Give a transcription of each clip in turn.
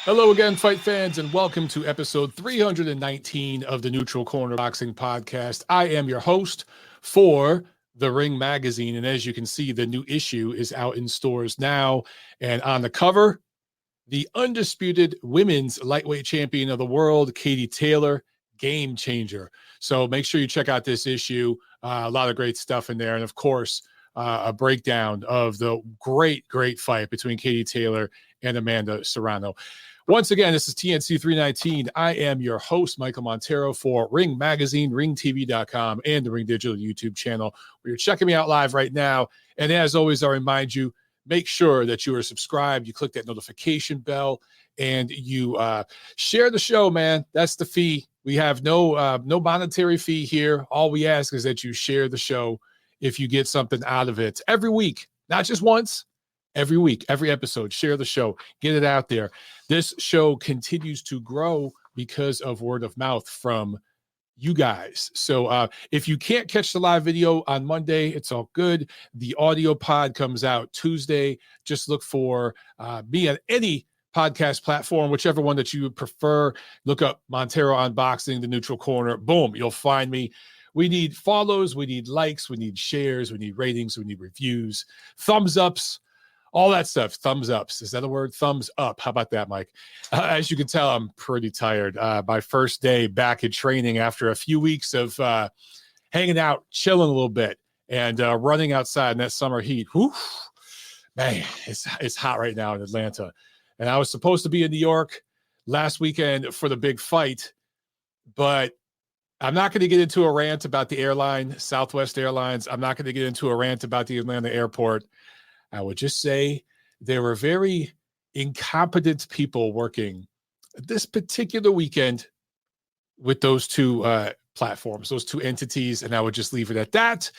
Hello again, fight fans, and welcome to episode 319 of the Neutral Corner Boxing Podcast. I am your host for the Ring Magazine, and as you can see, the new issue is out in stores now. And on the cover, the undisputed women's lightweight champion of the world, Katie Taylor, game changer. So make sure you check out this issue. A lot of great stuff in there, and of course, a breakdown of the great fight between Katie Taylor and Amanda Serrano. Once again, this is TNC 319. I am your host, Michael Montero, for Ring Magazine, ringtv.com, and the Ring Digital YouTube channel, where you're checking me out live right now. And as always, I remind you, make sure that you are subscribed, you click that notification bell, and you share the show, man. That's the fee. We have no monetary fee here. All we ask is that you share the show if you get something out of it every week, not just once. Every week, every episode, share the show, get it out there. This show continues to grow because of word of mouth from you guys. So if you can't catch the live video on Monday, it's all good. The audio pod comes out Tuesday. Just look for me on any podcast platform, whichever one that you prefer. Look up Montero Unboxing, the Neutral Corner. Boom, you'll find me. We need follows, we need likes, we need shares, we need ratings, we need reviews, thumbs ups. All that stuff, thumbs ups. Is that a word? Thumbs up. How about that, Mike? As you can tell, I'm pretty tired. My first day back in training after a few weeks of hanging out, chilling a little bit, and running outside in that summer heat. Whew, man, it's hot right now in Atlanta. And I was supposed to be in New York last weekend for the big fight, but I'm not going to get into a rant about the airline, Southwest Airlines. I'm not going to get into a rant about the Atlanta airport. I would just say there were very incompetent people working this particular weekend with those two platforms, those two entities, and I would just leave it at that.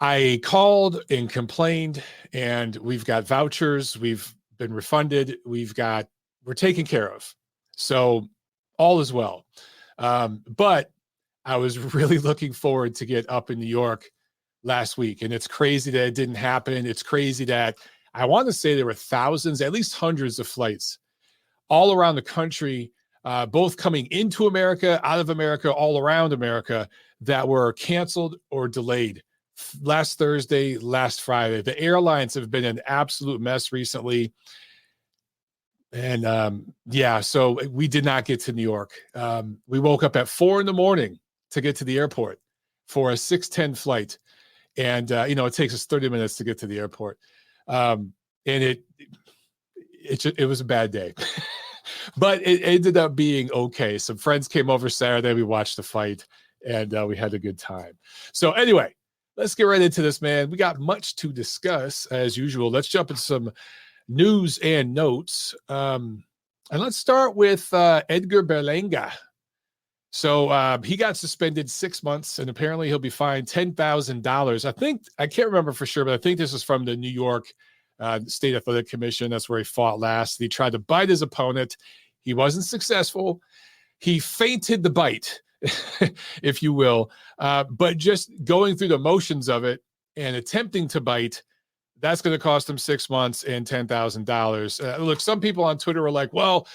I called and complained, and we've got vouchers. We've been refunded. We're taken care of. So all is well. But I was really looking forward to get up in New York last week. And it's crazy that it didn't happen. It's crazy that I want to say there were thousands, at least hundreds of flights all around the country, both coming into America, out of America, all around America, that were canceled or delayed last Thursday, last Friday. The airlines have been an absolute mess recently. And so we did not get to New York. We woke up at 4 a.m. to get to the airport for a 6:10 flight. And, it takes us 30 minutes to get to the airport. And it was a bad day, but it ended up being okay. Some friends came over Saturday. We watched the fight, and we had a good time. So anyway, let's get right into this, man. We got much to discuss as usual. Let's jump into some news and notes. And let's start with Edgar Berlanga. So he got suspended 6 months, and apparently he'll be fined $10,000. I can't remember for sure, but I think this is from the New York State Athletic Commission. That's where he fought last. He tried to bite his opponent. He wasn't successful. He feinted the bite, if you will. But just going through the motions of it and attempting to bite, that's going to cost him 6 months and $10,000. Look, some people on Twitter were like, well,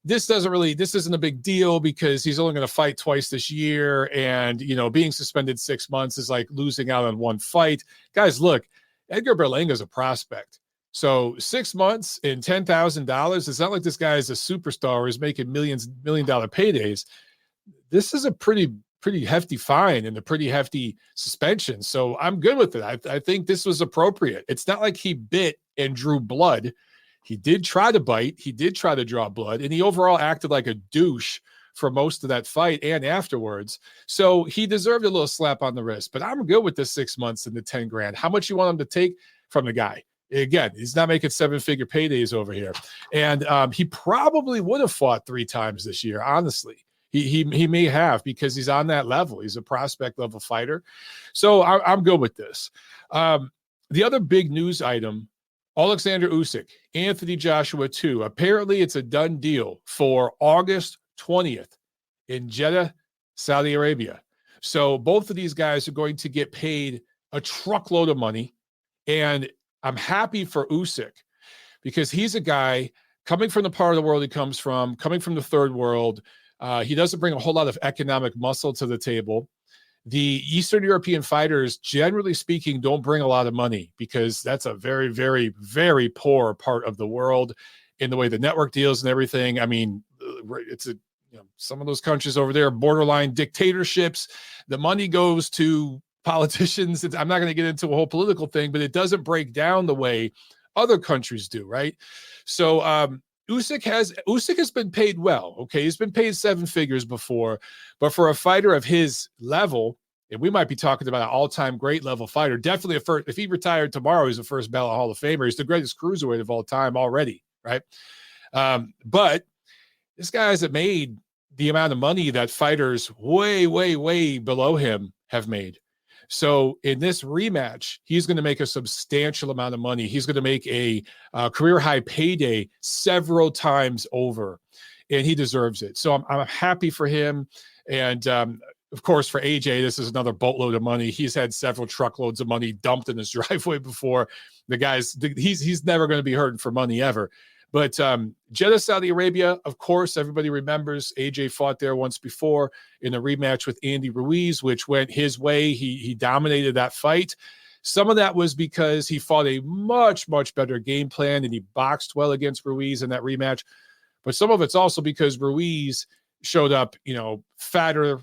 this isn't a big deal because he's only going to fight twice this year. And, being suspended 6 months is like losing out on one fight. Guys, look, Edgar Berlanga is a prospect. So 6 months and $10,000. It's not like this guy is a superstar or is making $1 million paydays. This is a pretty hefty fine and a pretty hefty suspension. So I'm good with it. I think this was appropriate. It's not like he bit and drew blood. He did try to bite. He did try to draw blood, and he overall acted like a douche for most of that fight and afterwards. So he deserved a little slap on the wrist, but I'm good with the 6 months and the 10 grand. How much you want him to take from the guy? Again, he's not making 7-figure paydays over here. And he probably would have fought 3 times this year, honestly. He may have, because he's on that level. He's a prospect level fighter. So I'm good with this. The other big news item, Alexander Usyk, Anthony Joshua 2. Apparently it's a done deal for August 20th in Jeddah, Saudi Arabia. So both of these guys are going to get paid a truckload of money. And I'm happy for Usyk because he's a guy coming from the part of the world he comes from, coming from the third world, he doesn't bring a whole lot of economic muscle to the table. The Eastern European fighters, generally speaking, don't bring a lot of money because that's a very, very, very poor part of the world in the way the network deals and everything. I mean, it's some of those countries over there, borderline dictatorships. The money goes to politicians. I'm not going to get into a whole political thing, but it doesn't break down the way other countries do, right? So Usyk has been paid well. Okay, he's been paid 7 figures before, but for a fighter of his level, and we might be talking about an all-time great level fighter, definitely if he retired tomorrow, he's the first ballot Hall of Famer. He's the greatest cruiserweight of all time already, right? But this guy hasn't made the amount of money that fighters way, way, way below him have made. So in this rematch, he's going to make a substantial amount of money. He's going to make a career high payday several times over, and he deserves it. So I'm happy for him. And of course, for AJ, this is another boatload of money. He's had several truckloads of money dumped in his driveway before. He's never going to be hurting for money ever. But Jeddah, Saudi Arabia, of course, everybody remembers AJ fought there once before in a rematch with Andy Ruiz, which went his way. He dominated that fight. Some of that was because he fought a much, much better game plan and he boxed well against Ruiz in that rematch. But some of it's also because Ruiz showed up, fatter,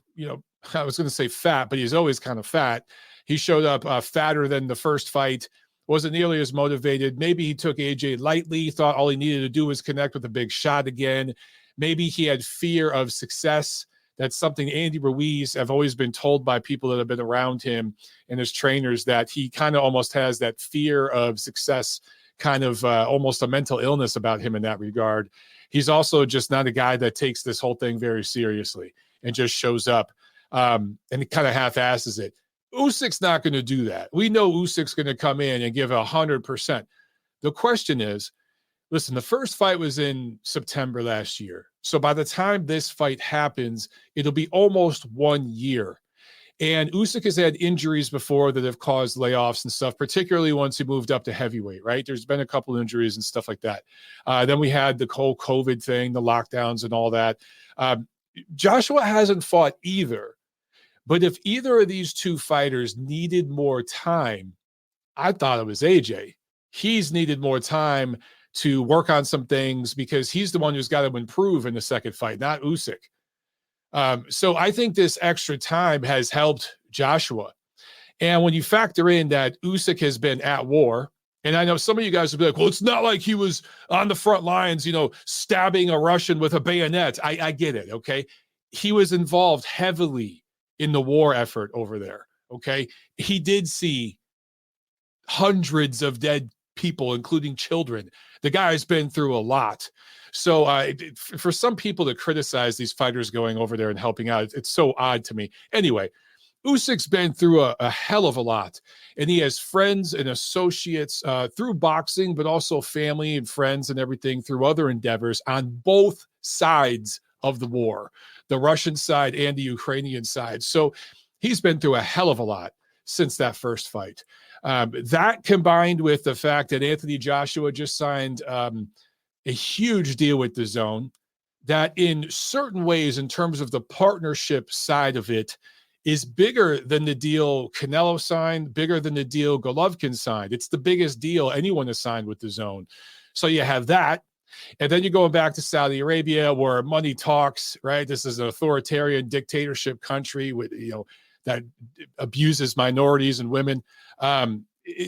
I was going to say fat, but he's always kind of fat. He showed up fatter than the first fight. Wasn't nearly as motivated. Maybe he took AJ lightly, thought all he needed to do was connect with a big shot again. Maybe he had fear of success. That's something Andy Ruiz, I've always been told by people that have been around him and his trainers, that he kind of almost has that fear of success, kind of almost a mental illness about him in that regard. He's also just not a guy that takes this whole thing very seriously and just shows up and he kind of half-asses it. Usyk's not going to do that. We know Usyk's going to come in and give 100%. The question is, listen, the first fight was in September last year. So by the time this fight happens, it'll be almost 1 year. And Usyk has had injuries before that have caused layoffs and stuff, particularly once he moved up to heavyweight, right? There's been a couple injuries and stuff like that. Then we had the whole COVID thing, the lockdowns and all that. Joshua hasn't fought either. But if either of these two fighters needed more time, I thought it was AJ. He's needed more time to work on some things because he's the one who's got to improve in the second fight, not Usyk. So I think this extra time has helped Joshua. And when you factor in that Usyk has been at war, and I know some of you guys will be like, well, it's not like he was on the front lines, stabbing a Russian with a bayonet. I get it, okay? He was involved heavily in the war effort over there, okay? He did see hundreds of dead people, including children. The guy's been through a lot. So for some people to criticize these fighters going over there and helping out, it's so odd to me. Anyway, Usyk's been through a hell of a lot, and he has friends and associates through boxing, but also family and friends and everything through other endeavors on both sides of the war, the Russian side and the Ukrainian side. So he's been through a hell of a lot since that first fight. That combined with the fact that Anthony Joshua just signed a huge deal with DAZN, that in certain ways, in terms of the partnership side of it, is bigger than the deal Canelo signed, bigger than the deal Golovkin signed. It's the biggest deal anyone has signed with DAZN. So you have that. And then you're going back to Saudi Arabia where money talks, right? This is an authoritarian dictatorship country with, that abuses minorities and women.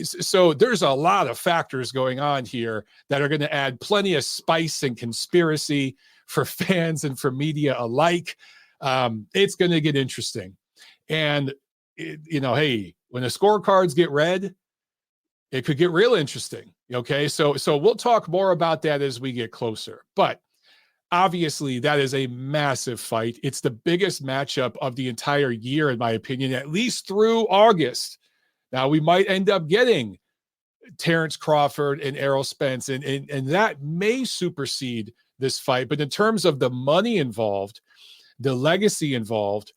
So there's a lot of factors going on here that are going to add plenty of spice and conspiracy for fans and for media alike. It's going to get interesting. And, hey, when the scorecards get read, it could get real interesting. Okay, so we'll talk more about that as we get closer. But obviously, that is a massive fight. It's the biggest matchup of the entire year, in my opinion, at least through August. Now, we might end up getting Terrence Crawford and Errol Spence, and that may supersede this fight. But in terms of the money involved, the legacy involved,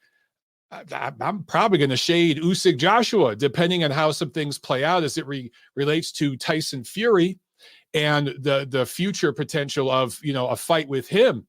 I'm probably going to shade Usyk Joshua, depending on how some things play out as it relates to Tyson Fury and the future potential of, a fight with him,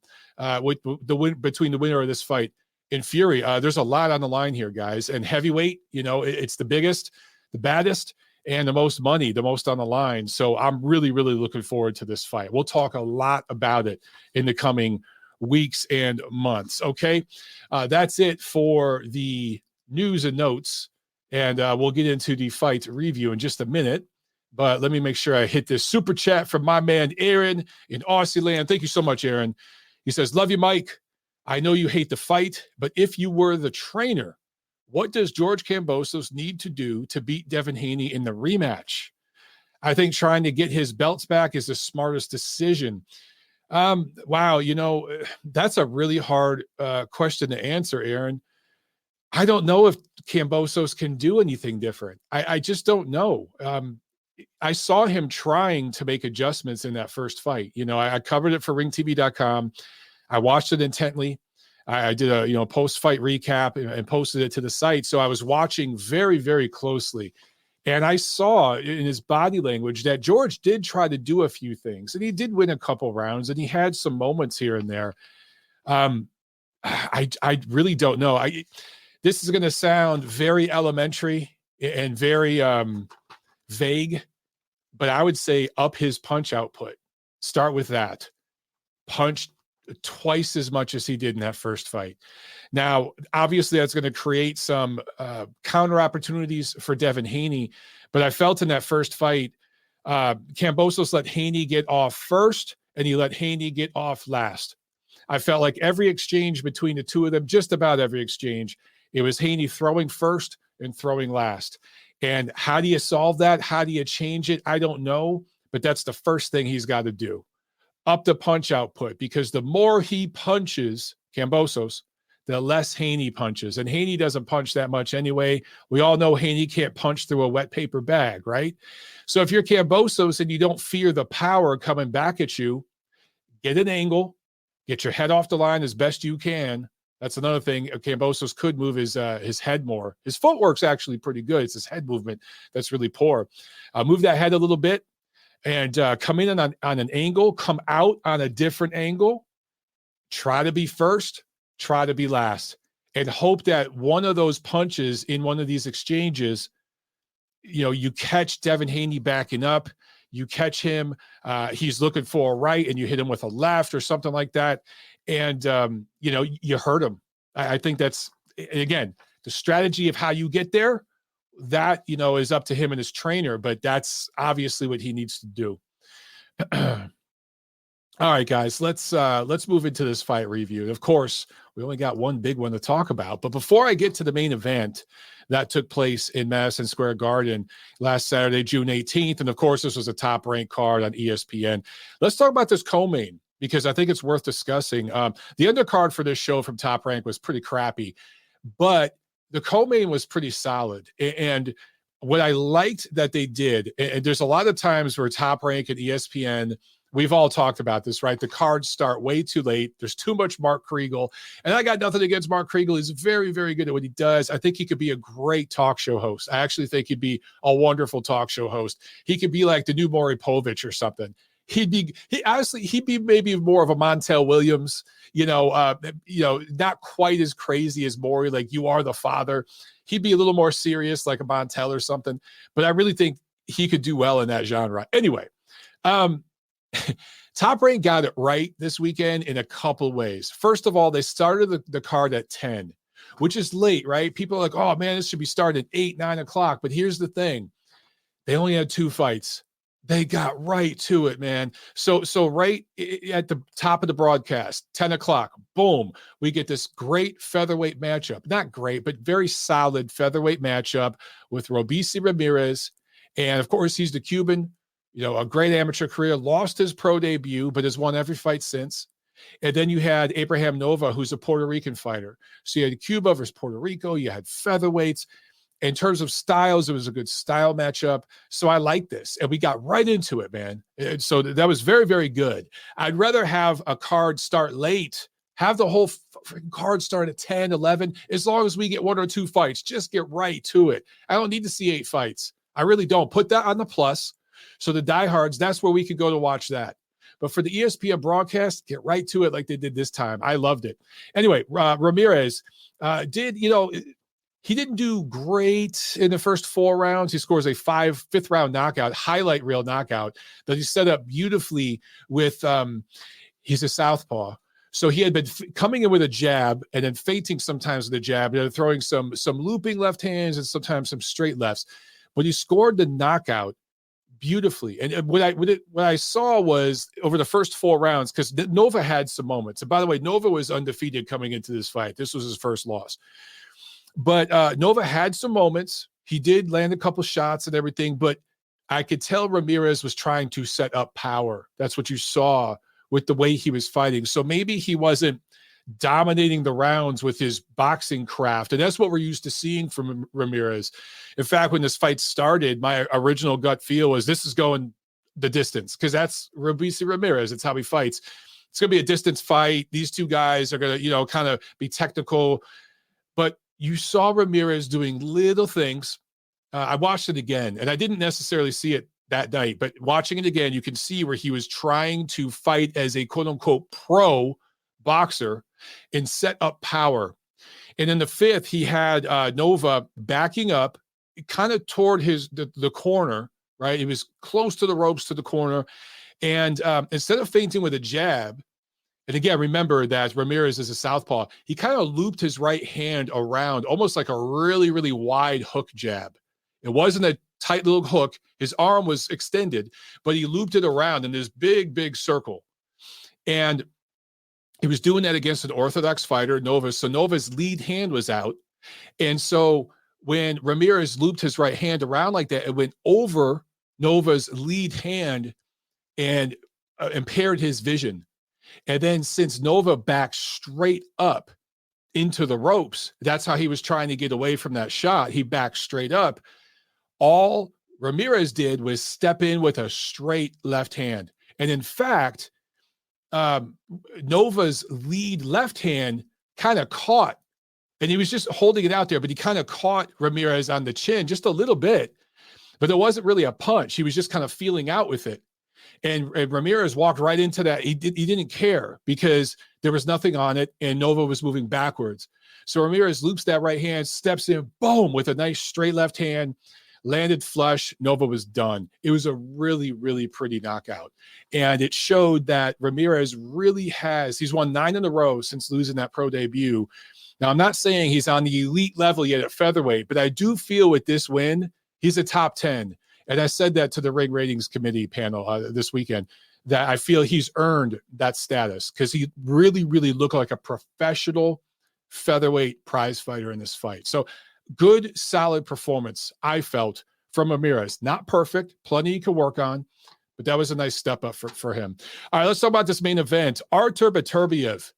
with the win between the winner of this fight in Fury. There's a lot on the line here, guys. And heavyweight, it's the biggest, the baddest, and the most money, the most on the line. So I'm really, really looking forward to this fight. We'll talk a lot about it in the coming weeks and months. Okay. That's it for the news and notes. And we'll get into the fight review in just a minute. But let me make sure I hit this super chat from my man, Aaron in Aussie land. Thank you so much, Aaron. He says, love you, Mike. I know you hate the fight, but if you were the trainer, what does George Kambosos need to do to beat Devin Haney in the rematch? I think trying to get his belts back is the smartest decision. Wow, that's a really hard question to answer, Aaron. I don't know if Kambosos can do anything different. I just don't know. I saw him trying to make adjustments in that first fight. I covered it for ringtv.com. I watched it intently. I did a post-fight recap and posted it to the site. So I was watching very, very closely. And I saw in his body language that George did try to do a few things. And he did win a couple rounds. And he had some moments here and there. I really don't know. This is going to sound very elementary and very vague. But I would say up his punch output. Start with that. Punch twice as much as he did in that first fight. Now, obviously, that's going to create some counter opportunities for Devin Haney. But I felt in that first fight, Kambosos let Haney get off first, and he let Haney get off last. I felt like every exchange between the two of them, just about every exchange, it was Haney throwing first and throwing last. And how do you solve that? How do you change it? I don't know. But that's the first thing he's got to do. Up the punch output, because the more he punches, Kambosos, the less Haney punches. And Haney doesn't punch that much anyway. We all know Haney can't punch through a wet paper bag, right? So if you're Kambosos and you don't fear the power coming back at you, get an angle, get your head off the line as best you can. That's another thing. Kambosos could move his head more. His footwork's actually pretty good. It's his head movement that's really poor. Move that head a little bit. And come in on an angle, come out on a different angle, try to be first, try to be last, and hope that one of those punches in one of these exchanges, you catch Devin Haney backing up, you catch him, he's looking for a right, and you hit him with a left or something like that, and, you hurt him. I think that's, again, the strategy of how you get there, that is up to him and his trainer, but that's obviously what he needs to do. All right, guys, let's move into this fight review. Of course, we only got one big one to talk about, but before I get to the main event that took place in Madison Square Garden last Saturday, June 18th, and of course this was a top-ranked card on ESPN. Let's talk about this co-main, because I think it's worth discussing. The undercard for this show from Top Rank was pretty crappy, but the co-main was pretty solid. And what I liked that they did, and there's a lot of times where Top Rank and ESPN, we've all talked about this, right? The cards start way too late. There's too much Mark Kriegel. And I got nothing against Mark Kriegel. He's very, very good at what he does. I think he could be a great talk show host. I actually think he'd be a wonderful talk show host. He could be like the new Maury Povich or something. He'd be maybe more of a Montel Williams, not quite as crazy as Maury, like You Are the Father. He'd be a little more serious, like a Montel or something. But I really think he could do well in that genre. Anyway, Top Rank got it right this weekend in a couple ways. First of all, they started the card at 10, which is late, right? People are like, oh, man, this should be started at 8, 9 o'clock. But here's the thing. They only had 2 fights. They got right to it, man. So right at the top of the broadcast, 10 o'clock, boom, we get this great featherweight matchup. Not great, but very solid featherweight matchup with Rungvisai Ramirez. And, of course, he's the Cuban, a great amateur career, lost his pro debut, but has won every fight since. And then you had Abraham Nova, who's a Puerto Rican fighter. So you had Cuba versus Puerto Rico. You had featherweights. In terms of styles, it was a good style matchup. So I like this. And we got right into it, man. And so that was very, very good. I'd rather have a card start late, have the whole card start at 10, 11, as long as we get 1 or 2 fights. Just get right to it. I don't need to see 8 fights. I really don't. Put that on the plus. So the diehards, that's where we could go to watch that. But for the ESPN broadcast, get right to it like they did this time. I loved it. Anyway, Ramirez did, he didn't do great in the first 4 rounds. He scores a fifth round knockout, highlight reel knockout that he set up beautifully with, he's a southpaw. So he had been coming in with a jab and then feinting sometimes with a jab, and then throwing some looping left hands and sometimes some straight lefts. But he scored the knockout beautifully. And what I saw was over the first 4 rounds, because Nova had some moments. And by the way, Nova was undefeated coming into this fight. This was his first loss. But Nova had some moments. He did land a couple shots and everything, but I could tell Ramirez was trying to set up power. That's what you saw with the way he was fighting. So maybe he wasn't dominating the rounds with his boxing craft. And that's what we're used to seeing from Ramirez. In fact, when this fight started, my original gut feel was this is going the distance, because that's Rungvisai Ramirez. It's how he fights. It's going to be a distance fight. These two guys are going to, kind of be technical. But you saw Ramirez doing little things. I watched it again, and I didn't necessarily see it that night, but watching it again, you can see where he was trying to fight as a quote-unquote pro boxer and set up power. And in the 5th, he had Nova backing up kind of toward the corner, right? He was close to the ropes to the corner. And instead of feinting with a jab, and again, remember that Ramirez is a southpaw, he kind of looped his right hand around, almost like a really, really wide hook jab. It wasn't a tight little hook. His arm was extended, but he looped it around in this big, big circle. And he was doing that against an orthodox fighter, Nova. So Nova's lead hand was out. And so when Ramirez looped his right hand around like that, it went over Nova's lead hand and impaired his vision. And then since Nova backed straight up into the ropes, that's how he was trying to get away from that shot. He backed straight up. All Ramirez did was step in with a straight left hand. And in fact, Nova's lead left hand kind of caught, and he was just holding it out there, but he kind of caught Ramirez on the chin just a little bit, but it wasn't really a punch. He was just kind of feeling out with it. And Ramirez walked right into that. He didn't care because there was nothing on it, and Nova was moving backwards. So Ramirez loops that right hand, steps in, boom, with a nice straight left hand, landed flush. Nova was done. It was a really, really pretty knockout. And it showed that Ramirez really he's won 9 in a row since losing that pro debut. Now, I'm not saying he's on the elite level yet at featherweight, but I do feel with this win, he's a top 10. And I said that to the Ring Ratings Committee panel this weekend, that I feel he's earned that status because he really, really looked like a professional featherweight prize fighter in this fight. So good, solid performance, I felt, from Ramirez. Not perfect, plenty he could work on, but that was a nice step up for him. All right, let's talk about this main event. Artur Beterbiev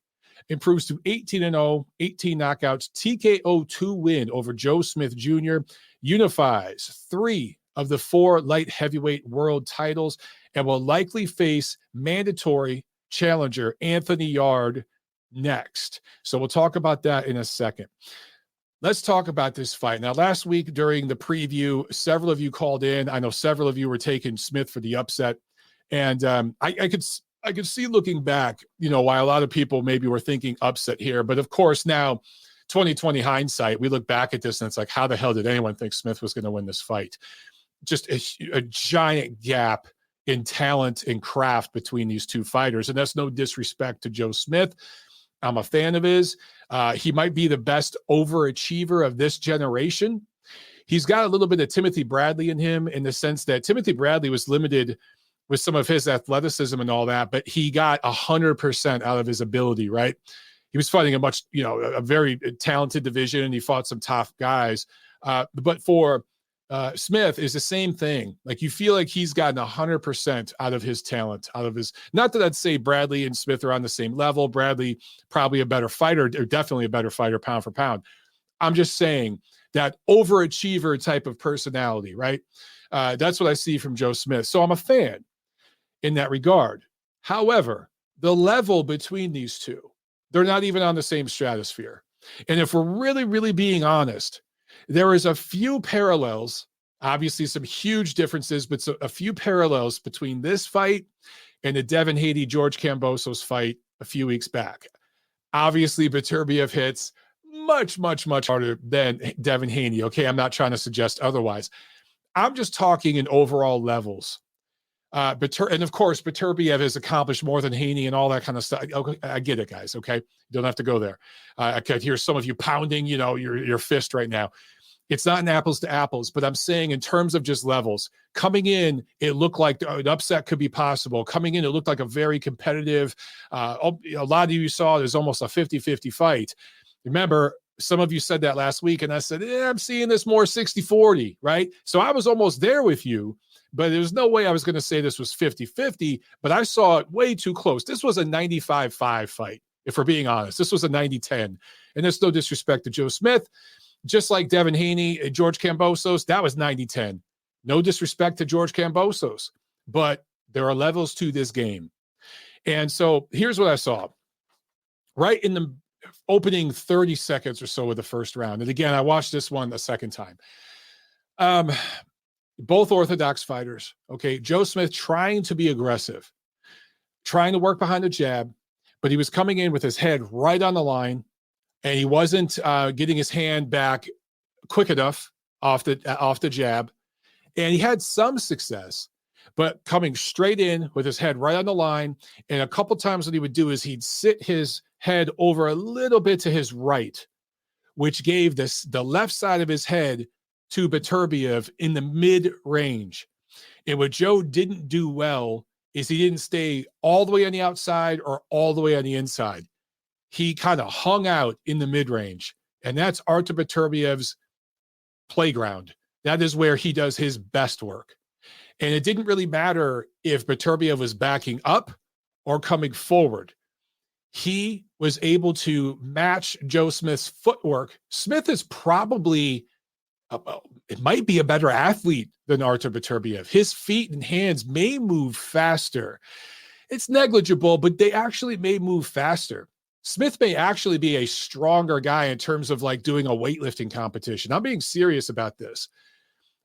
improves to 18-0, 18 knockouts, TKO 2 win over Joe Smith Jr., unifies 3 of the 4 light heavyweight world titles, and will likely face mandatory challenger Anthony Yarde next. So we'll talk about that in a second. Let's talk about this fight. Now, last week during the preview, several of you called in. I know several of you were taking Smith for the upset. And I could see looking back, why a lot of people maybe were thinking upset here. But of course, now 2020 hindsight, we look back at this and it's like, how the hell did anyone think Smith was going to win this fight? Just a giant gap in talent and craft between these two fighters. And that's no disrespect to Joe Smith. I'm a fan of his. He might be the best overachiever of this generation. He's got a little bit of Timothy Bradley in him, in the sense that Timothy Bradley was limited with some of his athleticism and all that, but he got 100% out of his ability, right? He was fighting a very talented division, and he fought some tough guys. But for Smith is the same thing. Like, you feel like he's gotten 100% out of his talent, not that I'd say Bradley and Smith are on the same level. Bradley, probably a better fighter, or definitely a better fighter pound for pound. I'm just saying that overachiever type of personality, right? That's what I see from Joe Smith. So I'm a fan in that regard. However, the level between these two, they're not even on the same stratosphere. And if we're really, really being honest, there is a few parallels Obviously, some huge differences, but a few parallels between this fight and the Devin Haney George Kambosos fight a few weeks back. Obviously, Beterbiev hits much, much, much harder than Devin Haney. Okay, I'm not trying to suggest otherwise. I'm just talking in overall levels. And of course, Beterbiev has accomplished more than Haney and all that kind of stuff. Okay, I get it, guys. Okay, you don't have to go there. I could hear some of you pounding, your fist right now. It's not an apples to apples, but I'm saying in terms of just levels, coming in, it looked like an upset could be possible. Coming in, it looked like a very competitive, a lot of you saw it as almost a 50-50 fight. Remember, some of you said that last week, and I said, I'm seeing this more 60-40, right? So I was almost there with you, but there's no way I was going to say this was 50-50, but I saw it way too close. This was a 95-5 fight, if we're being honest. This was a 90-10, and there's no disrespect to Joe Smith. Just like Devin Haney, George Kambosos, that was 90-10. No disrespect to George Kambosos, but there are levels to this game. And so here's what I saw. Right in the opening 30 seconds or so of the first round, and again, I watched this one a second time. Both orthodox fighters, okay? Joe Smith trying to be aggressive, trying to work behind the jab, but he was coming in with his head right on the line, and he wasn't getting his hand back quick enough off the jab. And he had some success, but coming straight in with his head right on the line. And a couple times what he would do is he'd sit his head over a little bit to his right, which gave the left side of his head to Beterbiev in the mid-range. And what Joe didn't do well is he didn't stay all the way on the outside or all the way on the inside. He kind of hung out in the mid-range, and that's Artur Beterbiev's playground. That is where he does his best work. And it didn't really matter if Beterbiev was backing up or coming forward. He was able to match Joe Smith's footwork. Smith is probably, it might be a better athlete than Artur Beterbiev. His feet and hands may move faster. It's negligible, but they actually may move faster. Smith may actually be a stronger guy in terms of like doing a weightlifting competition. I'm being serious about this.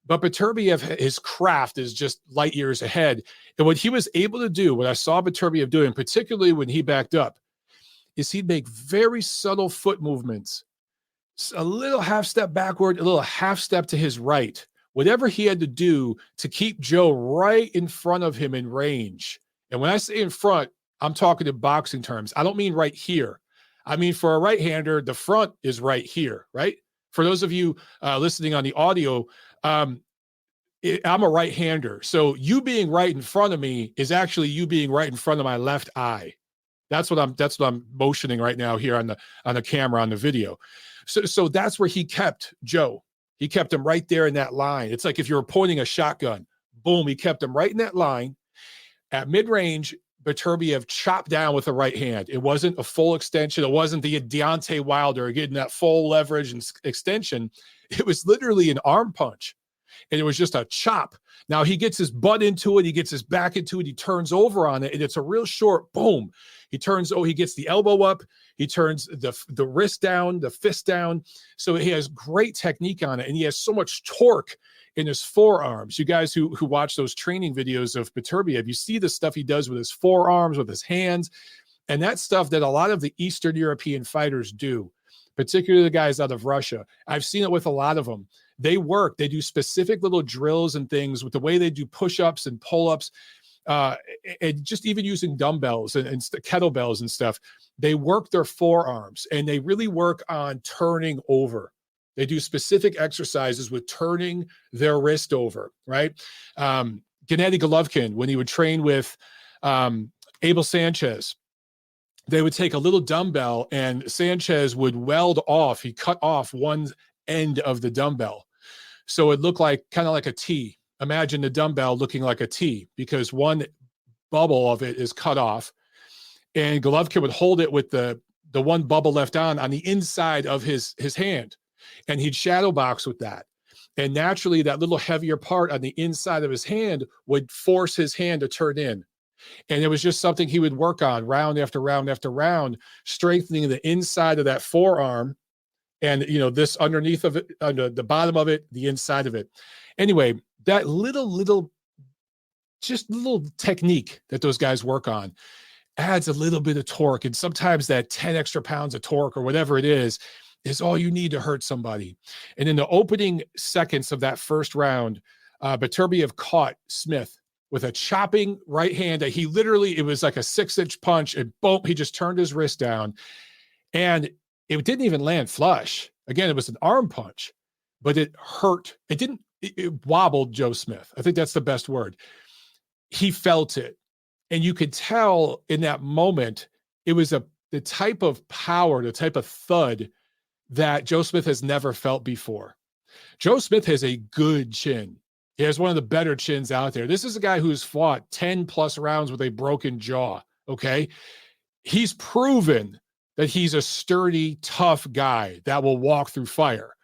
But Beterbiev, his craft is just light years ahead. And what he was able to do, what I saw Beterbiev doing, particularly when he backed up, is he'd make very subtle foot movements. A little half step backward, a little half step to his right. Whatever he had to do to keep Joe right in front of him in range. And when I say in front, I'm talking in boxing terms. I don't mean right here. I mean, for a right-hander, the front is right here, right? For those of you listening on the audio, I'm a right-hander. So you being right in front of me is actually you being right in front of my left eye. That's what I'm motioning right now here on the camera, on the video. So that's where he kept Joe. He kept him right there in that line. It's like if you were pointing a shotgun, boom, he kept him right in that line. At mid-range, Beterbiev chopped down with the right hand. It wasn't a full extension. It wasn't the Deontay Wilder getting that full leverage and extension. It was literally an arm punch, and it was just a chop. Now he gets his butt into it. He gets his back into it. He turns over on it, and it's a real short boom. He gets the elbow up. He turns the wrist down, the fist down. So he has great technique on it, and he has so much torque in his forearms. You guys who watch those training videos of Beterbiev, you see the stuff he does with his forearms, with his hands, and that's stuff that a lot of the Eastern European fighters do, particularly the guys out of Russia. I've seen it with a lot of them. They do specific little drills and things with the way they do push-ups and pull-ups, and just even using dumbbells and kettlebells and stuff. They work their forearms, and they really work on turning over. They do specific exercises with turning their wrist over, right? Gennady Golovkin, when he would train with Abel Sanchez, they would take a little dumbbell and Sanchez would weld off. He cut off one end of the dumbbell. So it looked like kind of like a T. Imagine the dumbbell looking like a T because one bubble of it is cut off. And Golovkin would hold it with the one bubble left on the inside of his hand. And he'd shadow box with that. And naturally, that little heavier part on the inside of his hand would force his hand to turn in. And it was just something he would work on round after round after round, strengthening the inside of that forearm And, this underneath of it, under the bottom of it, the inside of it. Anyway, that little technique that those guys work on adds a little bit of torque. And sometimes that 10 extra pounds of torque or whatever it is all you need to hurt somebody. And in the opening seconds of that first round, Beterbiev caught Smith with a chopping right hand that it was like a 6-inch punch, and boom, he just turned his wrist down. And it didn't even land flush. Again, it was an arm punch, but it hurt. It wobbled Joe Smith. I think that's the best word. He felt it. And you could tell in that moment, it was the type of power, the type of thud that Joe Smith has never felt before. Joe Smith has a good chin. He has one of the better chins out there. This is a guy who's fought 10 plus rounds with a broken jaw. Okay. He's proven that he's a sturdy, tough guy that will walk through fire.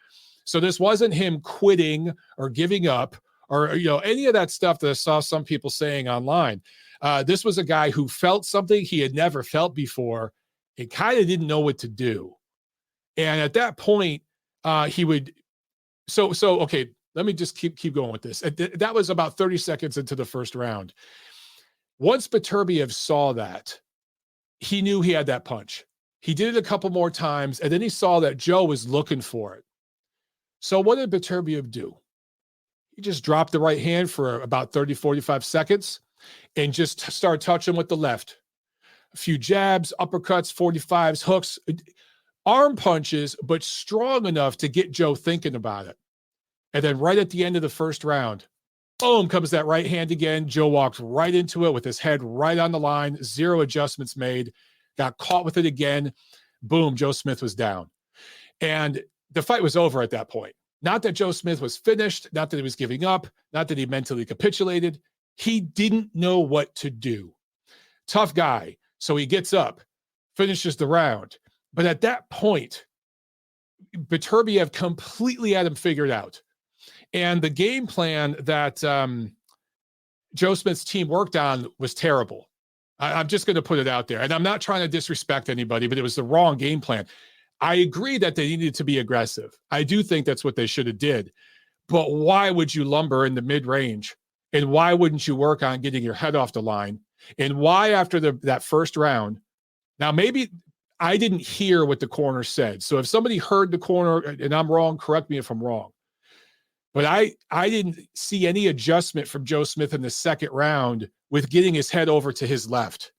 So this wasn't him quitting or giving up or, any of that stuff that I saw some people saying online. This was a guy who felt something he had never felt before and kind of didn't know what to do. And at that point, he would, okay, let me just keep going with this. That was about 30 seconds into the first round. Once Beterbiev saw that, he knew he had that punch. He did it a couple more times, and then he saw that Joe was looking for it. So what did Beterbiev do? He just dropped the right hand for about 30, 45 seconds and just started touching with the left. A few jabs, uppercuts, 45s, hooks, arm punches, but strong enough to get Joe thinking about it. And then right at the end of the first round, boom, comes that right hand again. Joe walked right into it with his head right on the line, 0 adjustments made, got caught with it again. Boom, Joe Smith was down. And the fight was over at that point. Not that Joe Smith was finished, not that he was giving up, not that he mentally capitulated. He didn't know what to do. Tough guy. So he gets up, finishes the round. But at that point, Beterbiev completely had him figured out. And the game plan that Joe Smith's team worked on was terrible. I'm just going to put it out there. And I'm not trying to disrespect anybody, but it was the wrong game plan. I agree that they needed to be aggressive. I do think that's what they should have did. But why would you lumber in the mid-range? And why wouldn't you work on getting your head off the line? And why after that first round? Now, maybe I didn't hear what the corner said. So if somebody heard the corner and I'm wrong, correct me if I'm wrong. But I didn't see any adjustment from Joe Smith in the second round with getting his head over to his left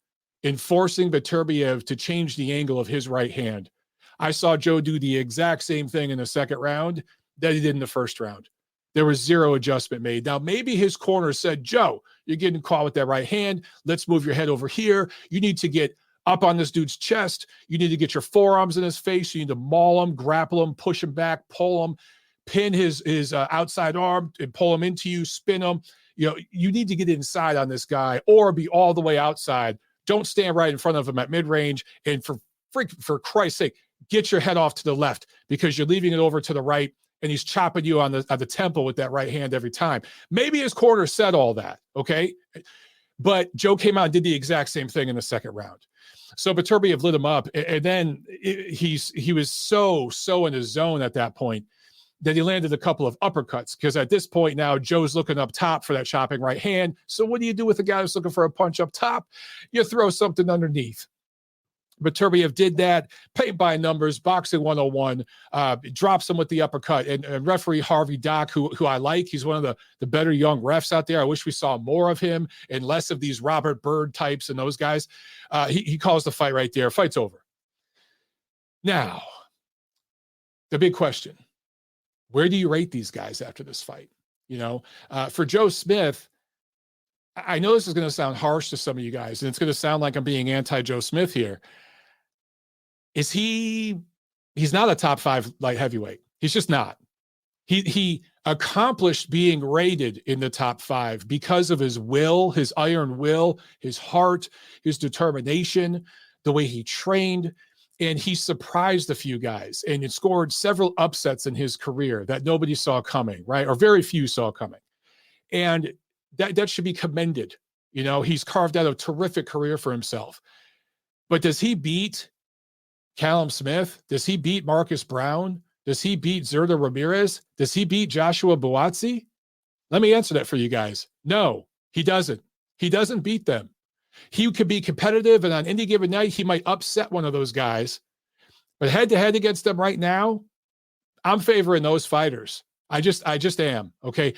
and forcing Beterbiev to change the angle of his right hand. I saw Joe do the exact same thing in the second round that he did in the first round. There was 0 adjustment made. Now, maybe his corner said, Joe, you're getting caught with that right hand. Let's move your head over here. You need to get up on this dude's chest. You need to get your forearms in his face. You need to maul him, grapple him, push him back, pull him, pin his outside arm and pull him into you, spin him. You need to get inside on this guy or be all the way outside. Don't stand right in front of him at mid-range. And for Christ's sake, get your head off to the left because you're leaving it over to the right and he's chopping you on the temple with that right hand every time. Maybe his corner said all that, okay? But Joe came out and did the exact same thing in the second round. So Beterbiev lit him up, and then he was so in his zone at that point that he landed a couple of uppercuts because at this point now Joe's looking up top for that chopping right hand. So what do you do with a guy who's looking for a punch up top? You throw something underneath. Beterbiev did that, paint by numbers, boxing 101, drops him with the uppercut. And referee Harvey Dock, who I like, he's one of the better young refs out there. I wish we saw more of him and less of these Robert Byrd types and those guys. He calls the fight right there. Fight's over. Now, the big question, where do you rate these guys after this fight? For Joe Smith, I know this is going to sound harsh to some of you guys, and it's going to sound like I'm being anti-Joe Smith here. He's not a top 5 light heavyweight. He's just not. He accomplished being rated in the top 5 because of his will, his iron will, his heart, his determination, the way he trained, and he surprised a few guys and scored several upsets in his career that nobody saw coming, right? Or very few saw coming. And that should be commended. He's carved out a terrific career for himself. But does he beat Callum Smith? Does he beat Marcus Brown? Does he beat Zurdo Ramirez? Does he beat Joshua Buatsi? Let me answer that for you guys. No, he doesn't. He doesn't beat them. He could be competitive, and on any given night, he might upset one of those guys. But head-to-head against them right now, I'm favoring those fighters. I just am, okay?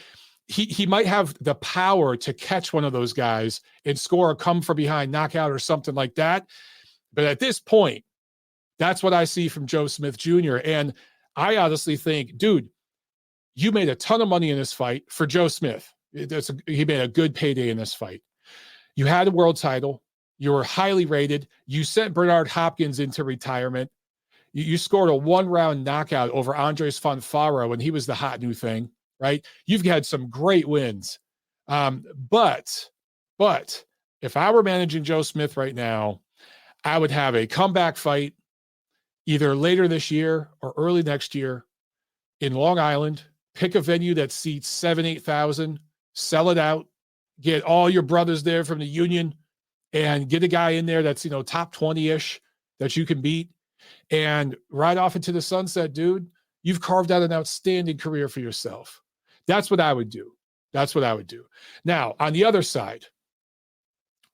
He might have the power to catch one of those guys and score a come-from-behind knockout or something like that. But at this point, that's what I see from Joe Smith Jr. And I honestly think, dude, you made a ton of money in this fight for Joe Smith. He made a good payday in this fight. You had a world title. You were highly rated. You sent Bernard Hopkins into retirement. You scored a one-round knockout over Andres Fonfara when he was the hot new thing, right? You've had some great wins. But if I were managing Joe Smith right now, I would have a comeback fight either later this year or early next year in Long Island. Pick a venue that seats 7,000-8,000, sell it out, get all your brothers there from the union, and get a guy in there that's, top 20-ish that you can beat, and ride off into the sunset, dude. You've carved out an outstanding career for yourself. That's what I would do. That's what I would do. Now, on the other side,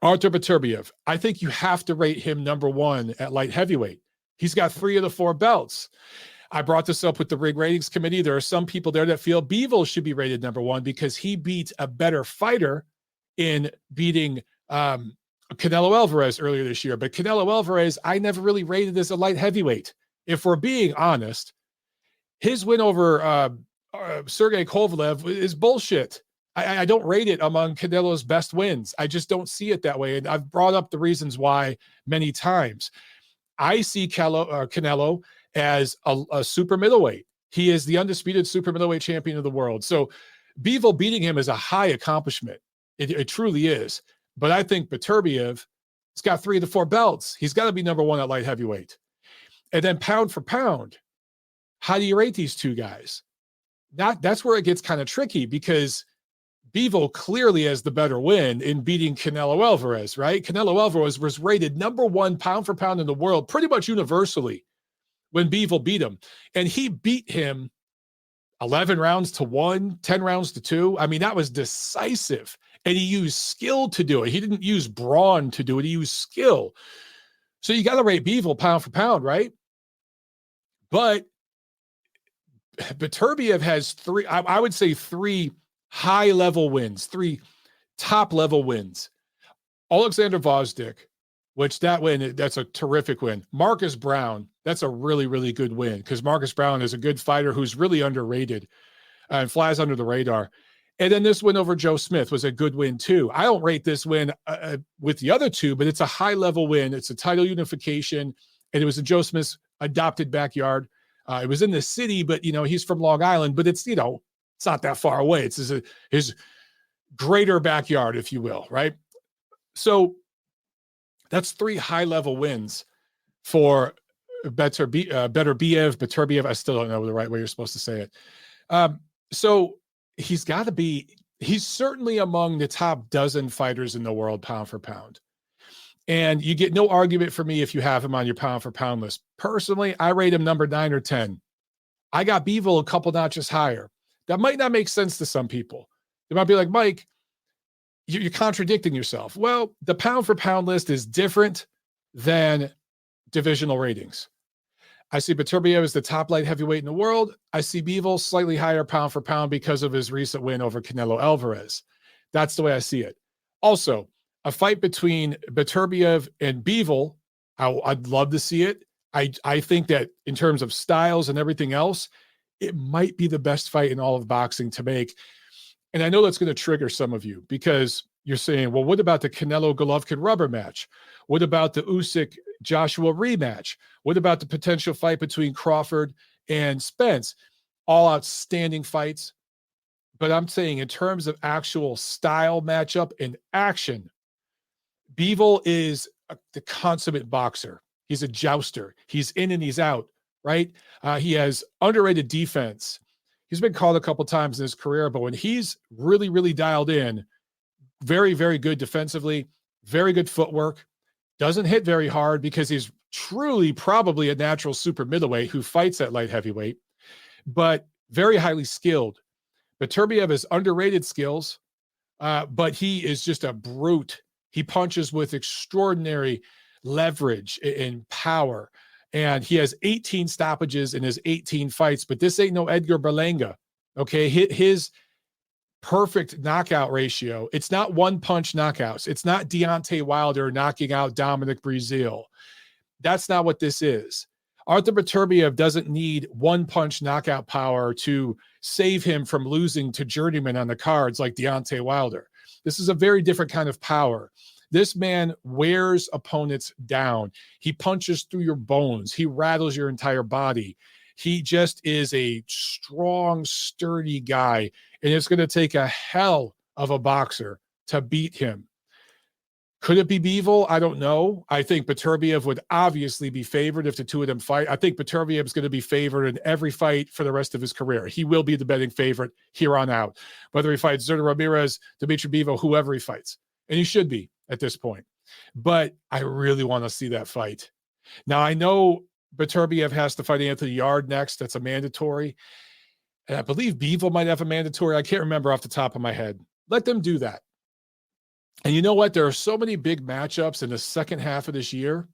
Artur Beterbiev, I think you have to rate him number one at light heavyweight. He's got 3 of the 4 belts. I brought this up with the Ring Ratings Committee. There are some people there that feel Bivol should be rated number one because he beat a better fighter in beating Canelo Alvarez earlier this year. But Canelo Alvarez, I never really rated as a light heavyweight. If we're being honest, his win over Sergey Kovalev is bullshit. I don't rate it among Canelo's best wins. I just don't see it that way. And I've brought up the reasons why many times. I see Canelo as a super middleweight. He is the undisputed super middleweight champion of the world. So Bivol beating him is a high accomplishment. It truly is. But I think Beterbiev, he's got 3 of the 4 belts. He's got to be number one at light heavyweight. And then pound for pound, how do you rate these two guys? That's where it gets kind of tricky because Bivol clearly has the better win in beating Canelo Alvarez, right? Canelo Alvarez was rated number one pound for pound in the world pretty much universally when Bivol beat him. And he beat him 11 rounds to 1, 10 rounds to 2. I mean, that was decisive. And he used skill to do it. He didn't use brawn to do it. He used skill. So you got to rate Bivol pound for pound, right? But Beterbiev has 3, I would say 3 high-level wins, 3 top-level wins. Alexander Vosdick, which that's a terrific win. Marcus Brown, that's a really, really good win because Marcus Brown is a good fighter who's really underrated and flies under the radar. And then this win over Joe Smith was a good win too. I don't rate this win with the other 2, but it's a high-level win. It's a title unification, and it was in Joe Smith's adopted backyard. It was in the city, but, he's from Long Island, but it's, it's not that far away. It's his greater backyard, if you will, right? So that's 3 high-level wins for Beterbiev. I still don't know the right way you're supposed to say it. So he's certainly among the top dozen fighters in the world, pound for pound. And you get no argument for me if you have him on your pound for pound list. Personally, I rate him number 9 or 10. I got Bivol a couple notches higher. That might not make sense to some people. They might be like, Mike, you're contradicting yourself. Well, the pound for pound list is different than divisional ratings. I see Beterbiev as the top light heavyweight in the world. I see Bivol slightly higher pound for pound because of his recent win over Canelo Alvarez. That's the way I see it. Also, a fight between Beterbiev and Bivol, I'd love to see it. I think that in terms of styles and everything else, it might be the best fight in all of boxing to make. And I know that's going to trigger some of you because you're saying, well, what about the Canelo-Golovkin rubber match? What about the Usyk-Joshua rematch? What about the potential fight between Crawford and Spence? All outstanding fights. But I'm saying in terms of actual style matchup and action, Bivol is the consummate boxer. He's a jouster. He's in and he's out, right? He has underrated defense. He's been called a couple times in his career, but when he's really, really dialed in, very, very good defensively, very good footwork, doesn't hit very hard because he's truly probably a natural super middleweight who fights at light heavyweight. but very highly skilled. Beterbiev has underrated skills, but he is just a brute. He punches with extraordinary leverage and power. And he has 18 stoppages in his 18 fights, but this ain't no Edgar Berlanga. Okay. His perfect knockout ratio. It's not one punch knockouts. It's not Deontay Wilder knocking out Dominic Breazeale. That's not what this is. Artur Beterbiev doesn't need one punch knockout power to save him from losing to journeyman on the cards like Deontay Wilder. This is a very different kind of power. This man wears opponents down. He punches through your bones. He rattles your entire body. He just is a strong, sturdy guy, and it's going to take a hell of a boxer to beat him. Could it be Bivol? I don't know. I think Beterbiev would obviously be favored if the two of them fight. I think Beterbiev is going to be favored in every fight for the rest of his career. He will be the betting favorite here on out, whether he fights Zerda Ramirez, Dimitri Bivol, whoever he fights. And he should be at this point. But I really want to see that fight. Now, I know Beterbiev has to fight Anthony Yard next. That's a mandatory. And I believe Bivol might have a mandatory. I can't remember off the top of my head. Let them do that. And you know what? There are so many big matchups in the second half of this year.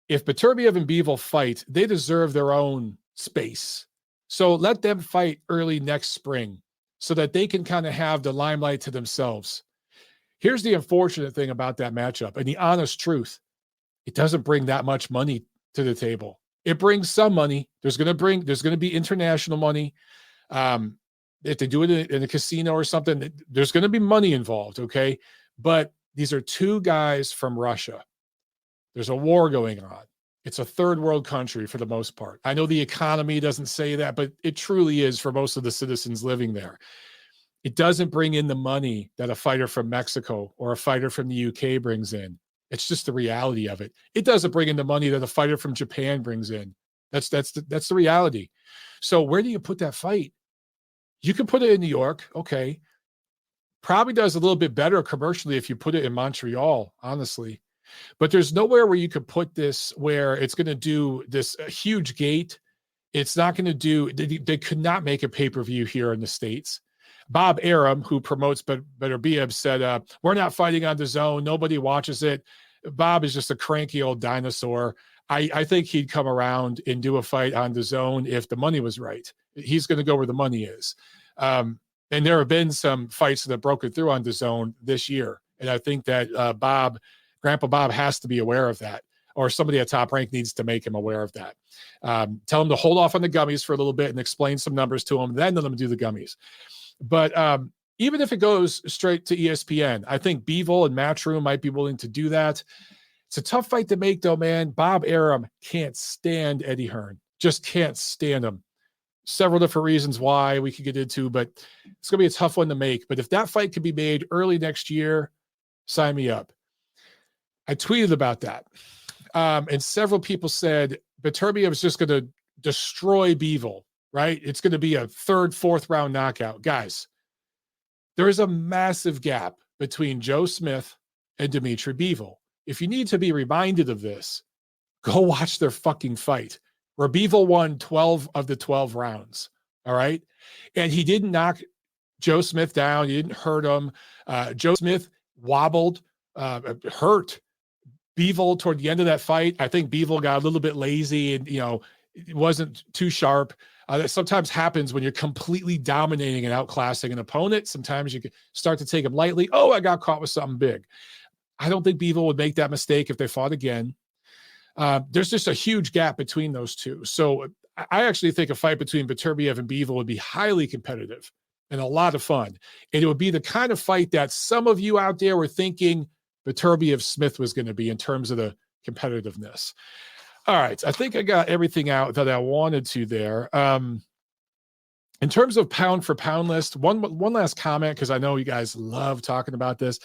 If Beterbiev and Bivol fight, they deserve their own space. So let them fight early next spring so that they can kind of have the limelight to themselves. Here's the unfortunate thing about that matchup and the honest truth. It doesn't bring that much money to the table. It brings some money. There's going to be international money. If they do it in a casino or something, there's going to be money involved. Okay. But these are two guys from Russia. There's a war going on. It's a third world country for the most part. I know the economy doesn't say that, but it truly is for most of the citizens living there. It doesn't bring in the money that a fighter from Mexico or a fighter from the UK brings in. It's just the reality of it. It doesn't bring in the money that a fighter from Japan brings in. That's the reality. So where do you put that fight? You can put it in New York. Okay. Probably does a little bit better commercially if you put it in Montreal, honestly. But there's nowhere where you could put this where it's going to do this huge gate. It's not going to do, they could not make a pay-per-view here in the States. Bob Arum, who promotes Beterbiev, said, we're not fighting on DAZN. Nobody watches it. Bob is just a cranky old dinosaur. I think he'd come around and do a fight on DAZN if the money was right. He's going to go where the money is. And there have been some fights that have broken through on DAZN this year. And I think that Grandpa Bob has to be aware of that, or somebody at Top Rank needs to make him aware of that. Tell him to hold off on the gummies for a little bit and explain some numbers to him, then let him do the gummies. But even if it goes straight to ESPN, I think Bivol and Matchroom might be willing to do that. It's a tough fight to make, though, man. Bob Arum can't stand Eddie Hearn. Just can't stand him. Several different reasons why we could get into, but it's going to be a tough one to make. But if that fight could be made early next year, sign me up. I tweeted about that. And several people said Beterbiev is just going to destroy Bivol, right? It's going to be a third, fourth round knockout. Guys, there is a massive gap between Joe Smith and Dimitri Bivol. If you need to be reminded of this, go watch their fucking fight, where Bivol won 12 of the 12 rounds. All right. And he didn't knock Joe Smith down. He didn't hurt him. Joe Smith wobbled, hurt Bivol toward the end of that fight. I think Bivol got a little bit lazy and, it wasn't too sharp. That sometimes happens when you're completely dominating and outclassing an opponent. Sometimes you can start to take him lightly. Oh, I got caught with something big. I don't think Bivol would make that mistake if they fought again. There's just a huge gap between those two. So I actually think a fight between Beterbiev and Bivol would be highly competitive and a lot of fun. And it would be the kind of fight that some of you out there were thinking Beterbiev Smith was going to be in terms of the competitiveness. All right. I think I got everything out that I wanted to there. In terms of pound for pound list, one last comment, because I know you guys love talking about this.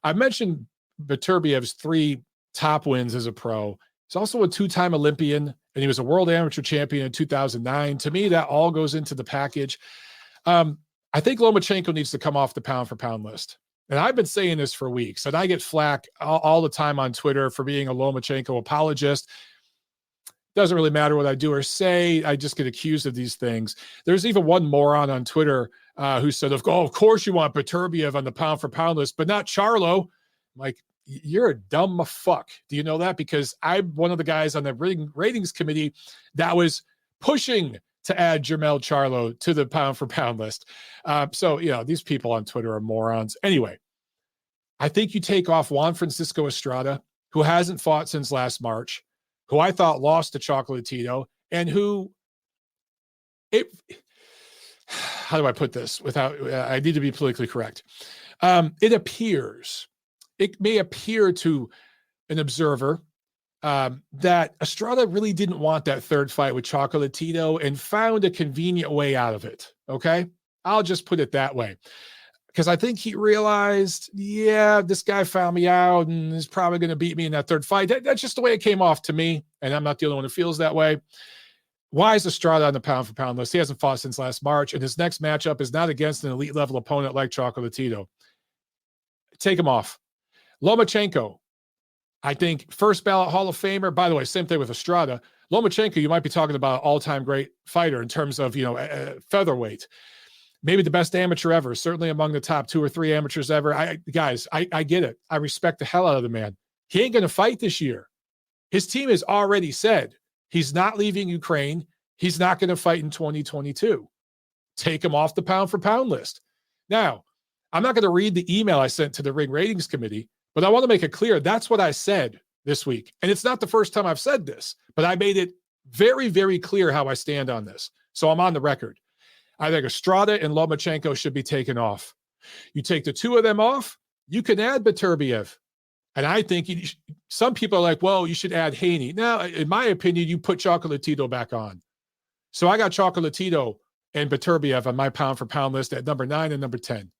I mentioned Beterbiev's 3 top wins as a pro. He's also a 2-time Olympian, and he was a world amateur champion in 2009. To me, that all goes into the package. I think Lomachenko needs to come off the pound for pound list. And I've been saying this for weeks, and I get flack all the time on Twitter for being a Lomachenko apologist. Doesn't really matter what I do or say. I just get accused of these things. There's even one moron on Twitter who said, of course you want Beterbiev on the pound for pound list, but not Charlo. I'm like, you're a dumb fuck. Do you know that? Because I'm one of the guys on the ratings committee that was pushing to add Jermell Charlo to the pound for pound list. So, these people on Twitter are morons. Anyway, I think you take off Juan Francisco Estrada, who hasn't fought since last March, who I thought lost to Chocolatito, and how do I put this without, I need to be politically correct. It may appear to an observer that Estrada really didn't want that third fight with Chocolatito and found a convenient way out of it. Okay. I'll just put it that way. Because I think he realized, this guy found me out and is probably going to beat me in that third fight. That's just the way it came off to me. And I'm not the only one who feels that way. Why is Estrada on the pound for pound list? He hasn't fought since last March. And his next matchup is not against an elite level opponent like Chocolatito. Take him off. Lomachenko, I think first ballot Hall of Famer. By the way, same thing with Estrada. Lomachenko, you might be talking about an all-time great fighter in terms of, featherweight. Maybe the best amateur ever, certainly among the top 2 or 3 amateurs ever. I get it. I respect the hell out of the man. He ain't going to fight this year. His team has already said he's not leaving Ukraine. He's not going to fight in 2022. Take him off the pound for pound list. Now, I'm not going to read the email I sent to the Ring Ratings Committee, but I want to make it clear that's what I said this week. And it's not the first time I've said this, but I made it very, very clear how I stand on this. So I'm on the record. I think Estrada and Lomachenko should be taken off. You take the 2 of them off, you can add Beterbiev. And I think some people are like, well, you should add Haney. Now, in my opinion, you put Chocolatito back on. So I got Chocolatito and Beterbiev on my pound for pound list at number 9 and number 10.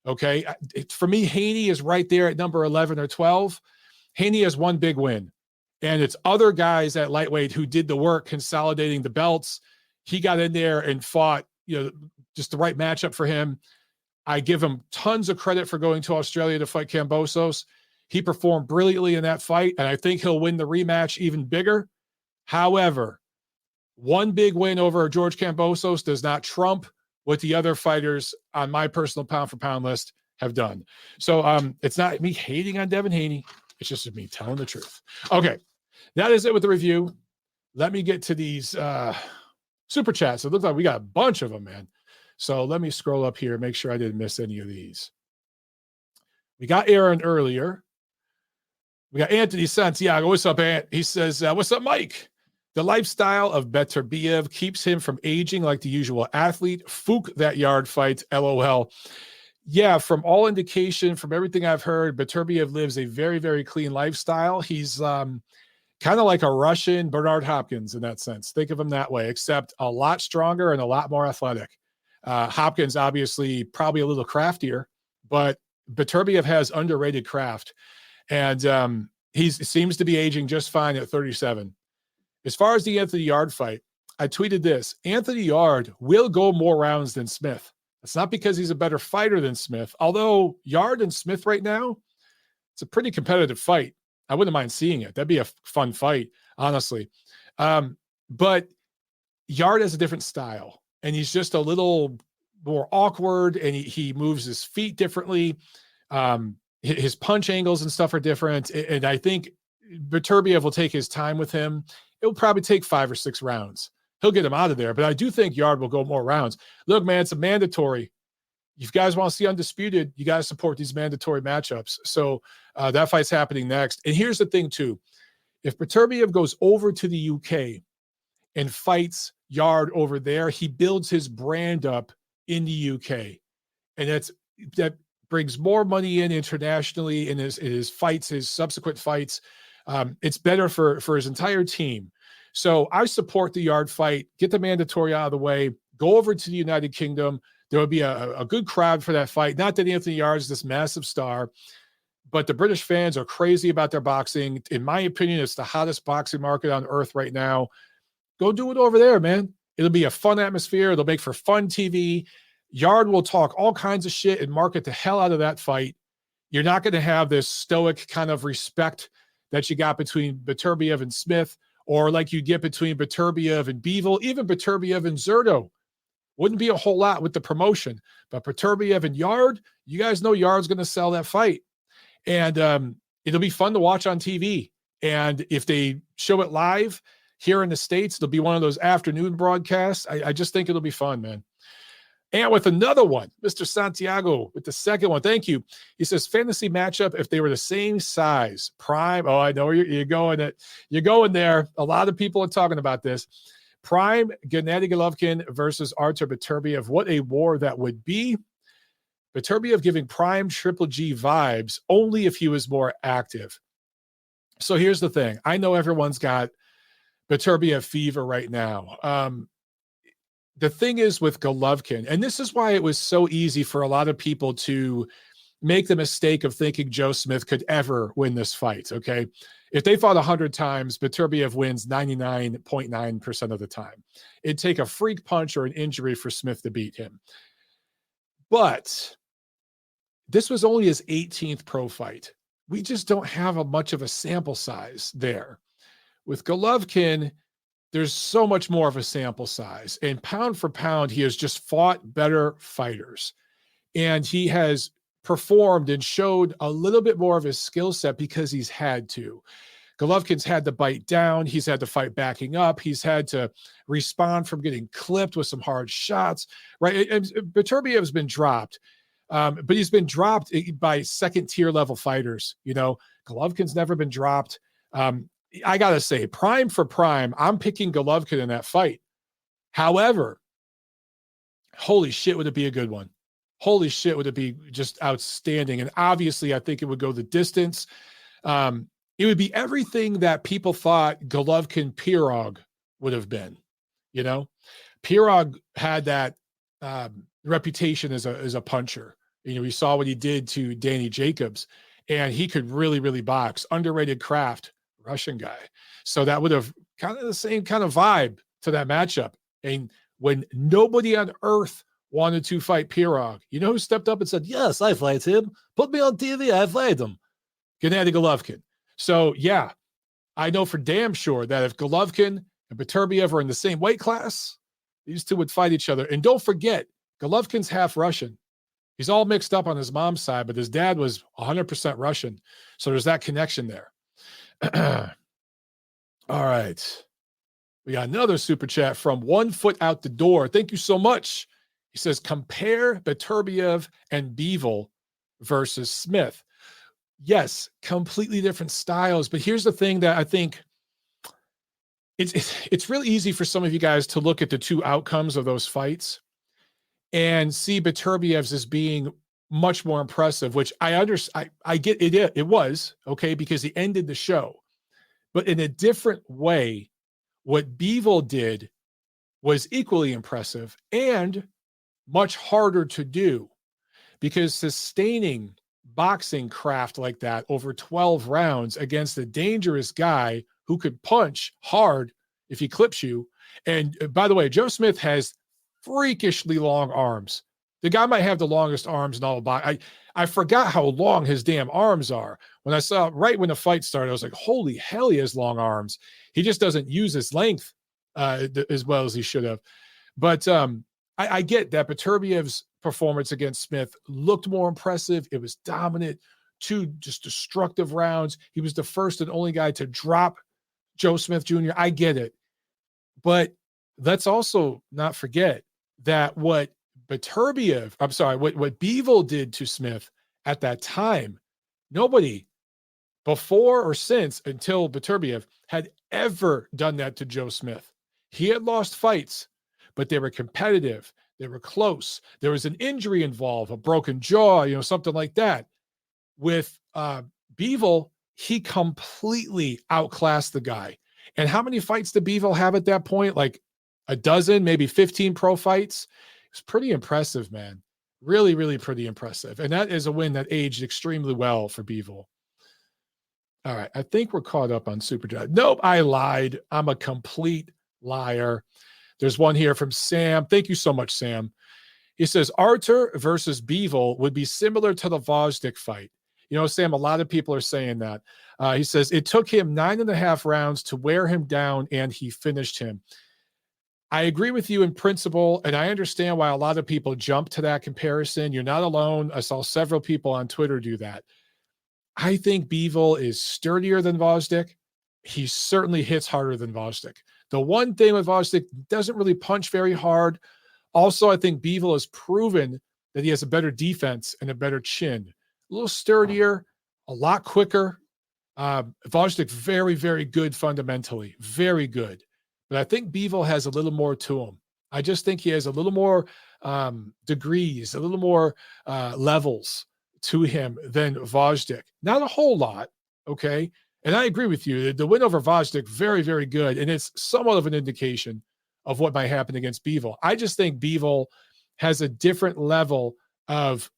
Okay. For me, Haney is right there at number 11 or 12. Haney has one big win. And it's other guys at lightweight who did the work consolidating the belts. He got in there and fought, just the right matchup for him. I give him tons of credit for going to Australia to fight Kambosos. He performed brilliantly in that fight, and I think he'll win the rematch even bigger. However, one big win over George Kambosos does not trump what the other fighters on my personal pound for pound list have done. So it's not me hating on Devin Haney. It's just me telling the truth. Okay, that is it with the review. Let me get to these super chats. It looks like we got a bunch of them, man. So let me scroll up here, make sure I didn't miss any of these. We got Aaron earlier. We got Anthony Santiago. What's up, Ant? He says, what's up, Mike? The lifestyle of Beterbiev keeps him from aging like the usual athlete. Fook that yard fight, LOL. Yeah, from all indication, from everything I've heard, Beterbiev lives a very, very clean lifestyle. He's kind of like a Russian Bernard Hopkins in that sense. Think of him that way, except a lot stronger and a lot more athletic. Hopkins, obviously, probably a little craftier, but Beterbiev has underrated craft. And he seems to be aging just fine at 37. As far as the Anthony Yard fight, I tweeted this. Anthony Yard will go more rounds than Smith. It's not because he's a better fighter than Smith, although Yard and Smith right now, it's a pretty competitive fight. I wouldn't mind seeing it. That'd be a fun fight, honestly. But Yard has a different style, and he's just a little more awkward, and he moves his feet differently. His punch angles and stuff are different, and I think Beterbiev will take his time with him. It'll probably take 5 or 6 rounds. He'll get him out of there, but I do think Yard will go more rounds. Look, man, it's a mandatory. If you guys want to see Undisputed, you got to support these mandatory matchups. So that fight's happening next. And here's the thing, too. If Beterbiev goes over to the UK and fights Yard over there, he builds his brand up in the UK. And that brings more money in internationally in his fights, his subsequent fights. It's better for his entire team. So I support the Yard fight. Get the mandatory out of the way. Go over to the United Kingdom. There will be a good crowd for that fight. Not that Anthony Yard is this massive star, but the British fans are crazy about their boxing. In my opinion, it's the hottest boxing market on earth right now. Go do it over there, man. It'll be a fun atmosphere. It'll make for fun TV. Yard will talk all kinds of shit and market the hell out of that fight. You're not going to have this stoic kind of respect that you got between Beterbiev and Smith, or like you get between Beterbiev and Bivol, even Beterbiev and Zerto. Wouldn't be a whole lot with the promotion, but Beterbiev and Yard, you guys know Yard's going to sell that fight. And it'll be fun to watch on TV. And if they show it live here in the States, it'll be one of those afternoon broadcasts. I just think it'll be fun, man. And with another one, Mr. Santiago with the second one. Thank you. He says, fantasy matchup if they were the same size. Prime. Oh, I know you're going. You're going there. A lot of people are talking about this. Prime Gennady Golovkin versus Artur Beterbiev. What a war that would be. Beterbiev giving Prime Triple G vibes only if he was more active. So here's the thing. I know everyone's got Beterbiev fever right now. The thing is with Golovkin, and this is why it was so easy for a lot of people to make the mistake of thinking Joe Smith could ever win this fight, okay? If they fought 100 times, Beterbiev wins 99.9% of the time. It'd take a freak punch or an injury for Smith to beat him. But this was only his 18th pro fight. We just don't have much of a sample size there. With Golovkin, there's so much more of a sample size. And pound for pound, he has just fought better fighters. And he has performed and showed a little bit more of his skill set because he's had to. Golovkin's had to bite down. He's had to fight backing up. He's had to respond from getting clipped with some hard shots, right? And Beterbiev's been dropped, but he's been dropped by second-tier level fighters. You know, Golovkin's never been dropped. I got to say, prime for prime, I'm picking Golovkin in that fight. However, holy shit, would it be a good one. Holy shit, would it be just outstanding. And obviously, I think it would go the distance. It would be everything that people thought Golovkin-Pirog would have been. You know, Pirog had that reputation as a puncher. You know, we saw what he did to Danny Jacobs, and he could really, really box. Underrated craft, Russian guy. So that would have kind of the same kind of vibe to that matchup. And when nobody on earth wanted to fight Pirog, you know who stepped up and said, yes, I fight him. Put me on TV. I fight him. Gennady Golovkin. So, yeah, I know for damn sure that if Golovkin and Beterbiev are in the same weight class, these two would fight each other. And don't forget, Golovkin's half Russian. He's all mixed up on his mom's side, but his dad was 100% Russian. So there's that connection there. All right. We got another super chat from 1 Foot Out the Door. Thank you so much. He says, compare Beterbiev and Bivol versus Smith. Yes, completely different styles. But here's the thing that I think it's really easy for some of you guys to look at the two outcomes of those fights and see Beterbiev's as being much more impressive, which I understand. I get it. It was okay because he ended the show, but in a different way. What Bivol did was equally impressive and much harder to do because sustaining boxing craft like that over 12 rounds against a dangerous guy who could punch hard if he clips you. And by the way, Joe Smith has freakishly long arms. The guy might have the longest arms in all of boxing. I forgot how long his damn arms are. When I saw right when the fight started, I was like, holy hell, he has long arms. He just doesn't use his length as well as he should have. But I get that Beterbiev's performance against Smith looked more impressive. It was dominant, 2 just destructive rounds. He was the first and only guy to drop Joe Smith Jr. I get it. But let's also not forget that what Bivol did to Smith at that time, nobody before or since until Beterbiev had ever done that to Joe Smith. He had lost fights, but they were competitive. They were close. There was an injury involved, a broken jaw, something like that. With Bivol, he completely outclassed the guy. And how many fights did Bivol have at that point? Like a dozen, maybe 15 pro fights. It's pretty impressive, man. Really, really pretty impressive. And that is a win that aged extremely well for Bivol. All right. I think we're caught up on Super Chat. Nope, I lied. I'm a complete liar. There's one here from Sam. Thank you so much, Sam. He says, Artur versus Bivol would be similar to the Vosdick fight. You know, Sam, a lot of people are saying that. He says, it took him 9.5 rounds to wear him down, and he finished him. I agree with you in principle, and I understand why a lot of people jump to that comparison. You're not alone. I saw several people on Twitter do that. I think Bivol is sturdier than Gvozdyk. He certainly hits harder than Gvozdyk. The one thing with Gvozdyk, doesn't really punch very hard. Also, I think Bivol has proven that he has a better defense and a better chin. A little sturdier, a lot quicker. Gvozdyk, very, very good fundamentally. Very good. But I think Bivol has a little more to him. I just think he has a little more degrees, a little more levels to him than Gvozdyk. Not a whole lot, okay? And I agree with you. The win over Gvozdyk, very, very good. And it's somewhat of an indication of what might happen against Bivol. I just think Bivol has a different level of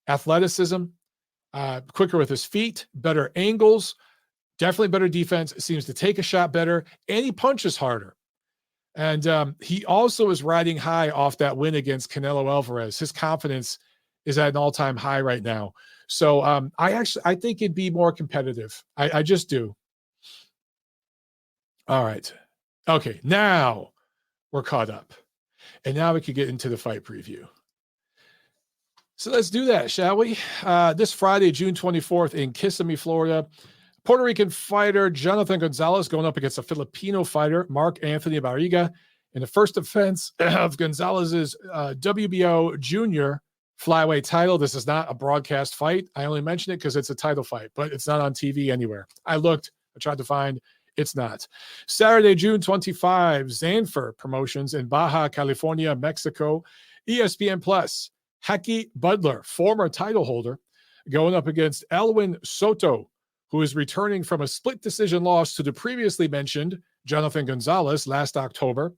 athleticism, quicker with his feet, better angles, definitely better defense, seems to take a shot better, and he punches harder. And he also is riding high off that win against Canelo Alvarez. His confidence is at an all-time high right now. So I think it'd be more competitive. I just do. All right. Okay, now we're caught up. And now we can get into the fight preview. So let's do that, shall we? This Friday, June 24th in Kissimmee, Florida, Puerto Rican fighter Jonathan Gonzalez going up against a Filipino fighter, Mark Anthony Barriga, in the first defense of Gonzalez's WBO junior flyweight title. This is not a broadcast fight. I only mention it because it's a title fight, but it's not on TV anywhere. I looked, I tried to find, it's not. Saturday, June 25, Zanfer Promotions in Baja California, Mexico. ESPN Plus, Haki Butler, former title holder, going up against Elwin Soto, who is returning from a split decision loss to the previously mentioned Jonathan Gonzalez last October.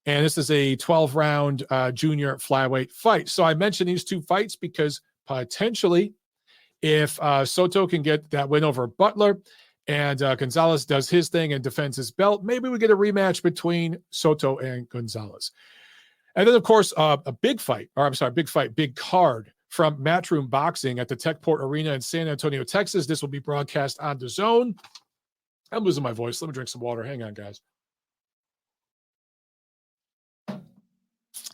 And this is a 12-round junior flyweight fight. So I mentioned these two fights because potentially if Soto can get that win over Butler and Gonzalez does his thing and defends his belt, maybe we get a rematch between Soto and Gonzalez. And then, of course, big card from Matchroom Boxing at the Techport Arena in San Antonio, Texas. This will be broadcast on DAZN. I'm losing my voice. Let me drink some water. Hang on, guys.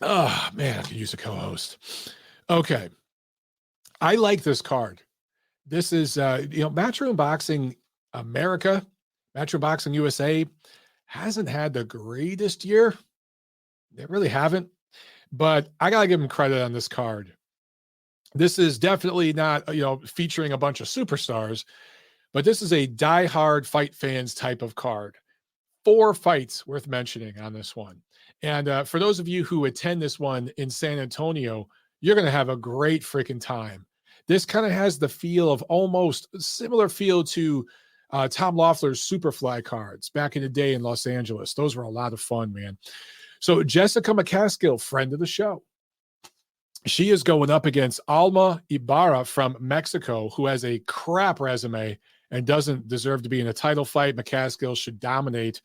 Oh, man, I could use a co-host. Okay. I like this card. This is, Matchroom Boxing America, Matchroom Boxing USA hasn't had the greatest year. They really haven't. But I got to give them credit on this card. This is definitely not, featuring a bunch of superstars, but this is a diehard fight fans type of card. 4 fights worth mentioning on this one. And for those of you who attend this one in San Antonio, you're going to have a great freaking time. This kind of has the feel of almost similar feel to Tom Loeffler's Superfly cards back in the day in Los Angeles. Those were a lot of fun, man. So Jessica McCaskill, friend of the show, she is going up against Alma Ibarra from Mexico, who has a crap resume and doesn't deserve to be in a title fight. McCaskill should dominate.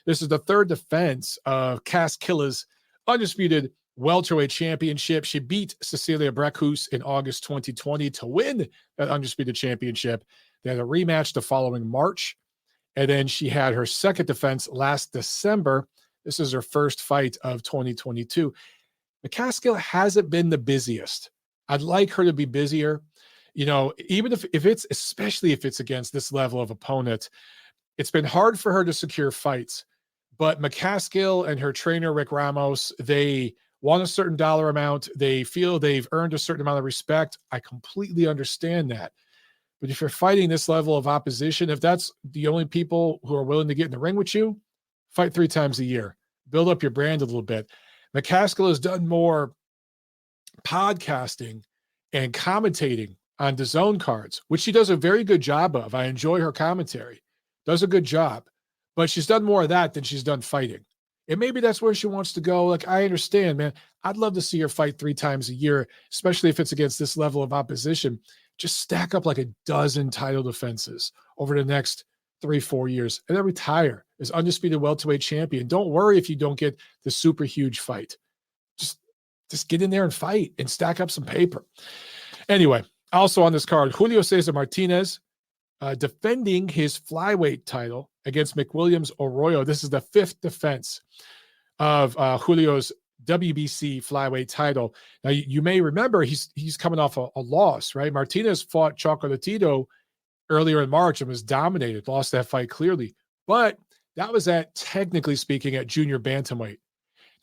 This is the third defense of Caskilla's undisputed welterweight championship. She beat Cecilia Brækhus in August 2020 to win that undisputed championship. They had a rematch the following March, and then she had her second defense last December. This is her first fight of 2022. McCaskill hasn't been the busiest. I'd like her to be busier. Even if it's, especially if it's against this level of opponent, it's been hard for her to secure fights. But McCaskill and her trainer, Rick Ramos, they want a certain dollar amount. They feel they've earned a certain amount of respect. I completely understand that. But if you're fighting this level of opposition, if that's the only people who are willing to get in the ring with you, fight 3 times a year. Build up your brand a little bit. McCaskill has done more podcasting and commentating on DAZN cards, which she does a very good job of. I enjoy her commentary. Does a good job. But she's done more of that than she's done fighting. And maybe that's where she wants to go. Like, I understand, man. I'd love to see her fight 3 times a year, especially if it's against this level of opposition. Just stack up like a dozen title defenses over the next 3-4 years and then retire as undisputed welterweight champion. Don't worry if you don't get the super huge fight. Just get in there and fight and stack up some paper. Anyway, Also on this card, Julio Cesar Martinez defending his flyweight title against McWilliams Arroyo. This is the 5th defense of Julio's WBC flyweight title. Now, you may remember he's coming off a loss, right? Martinez fought Chocolatito earlier in March and was dominated, lost that fight clearly. But that was technically speaking, at junior bantamweight.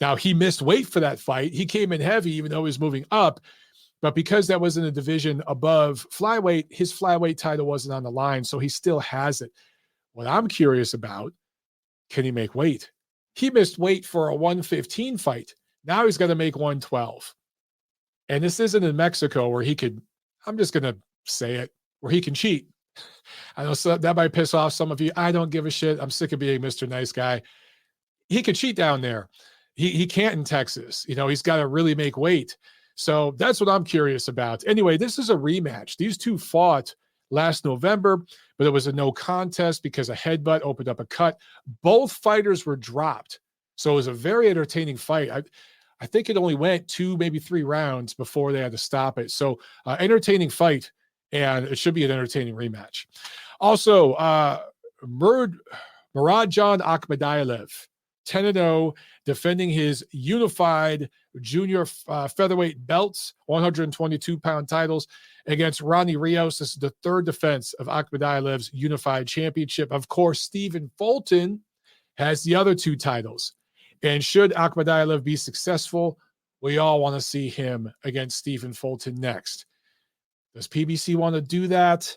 Now, he missed weight for that fight. He came in heavy, even though he was moving up. But because that was in a division above flyweight, his flyweight title wasn't on the line, so he still has it. What I'm curious about, can he make weight? He missed weight for a 115 fight. Now he's going to make 112. And this isn't in Mexico where he could, I'm just going to say it, where he can cheat. I know that might piss off some of you. I don't give a shit. I'm sick of being Mr. Nice Guy. He could cheat down there. He can't in Texas. He's got to really make weight. So that's what I'm curious about. Anyway, this is a rematch. These two fought last November, but it was a no contest because a headbutt opened up a cut. Both fighters were dropped. So it was a very entertaining fight. I think it only went 2, maybe 3 rounds before they had to stop it. So entertaining fight, and it should be an entertaining rematch. Also, Muradjan Akhmadiev, 10-0, defending his unified junior featherweight belts, 122-pound titles against Ronnie Rios. This is the 3rd defense of Akhmadiev's unified championship. Of course, Stephen Fulton has the other 2 titles. And should Akhmadiev be successful, we all want to see him against Stephen Fulton next. Does PBC want to do that?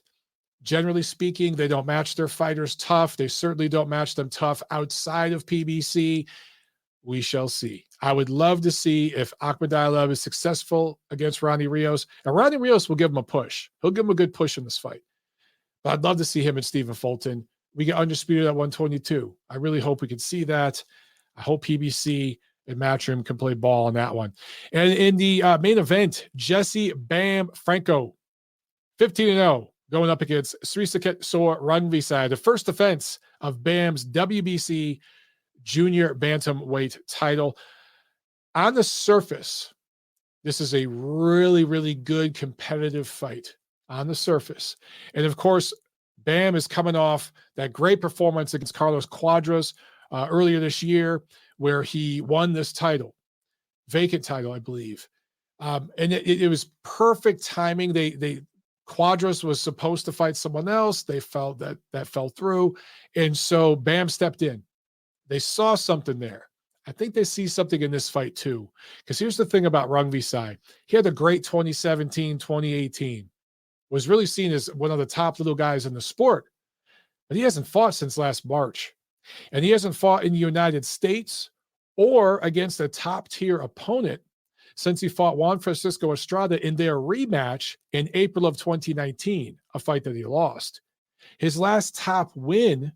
Generally speaking, they don't match their fighters tough. They certainly don't match them tough outside of PBC. We shall see. I would love to see if Akhmadiev is successful against Ronnie Rios. And Ronnie Rios will give him a push. He'll give him a good push in this fight. But I'd love to see him and Stephen Fulton. We get undisputed at 122. I really hope we can see that. I hope PBC and Matchroom can play ball on that one. And in the main event, Jesse Bam Franco, 15-0, going up against Srisaket Sor Rungvisai, the first defense of Bam's WBC junior bantamweight title. On the surface, this is a really, really good competitive fight on the surface. And of course, Bam is coming off that great performance against Carlos Cuadras earlier this year, where he won this title, vacant title, I believe. And it was perfect timing. Cuadras was supposed to fight someone else. They felt that fell through. And so Bam stepped in. They saw something there. I think they see something in this fight too. Because here's the thing about Rungvisai. He had a great 2017, 2018. Was really seen as one of the top little guys in the sport. But he hasn't fought since last March. And he hasn't fought in the United States or against a top-tier opponent since he fought Juan Francisco Estrada in their rematch in April of 2019, a fight that he lost. His last top win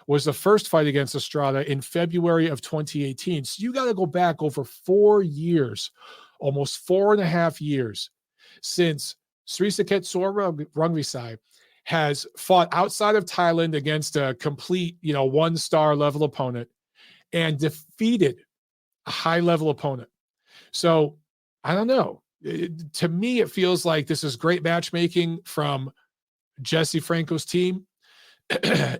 was the first fight against Estrada in February of 2018. So you got to go back over 4 years, almost 4.5 years, since Srisaket Sor Rungvisai has fought outside of Thailand against a complete, 1-star level opponent and defeated a high-level opponent. So I don't know. To me, it feels like this is great matchmaking from Jesse Franco's team.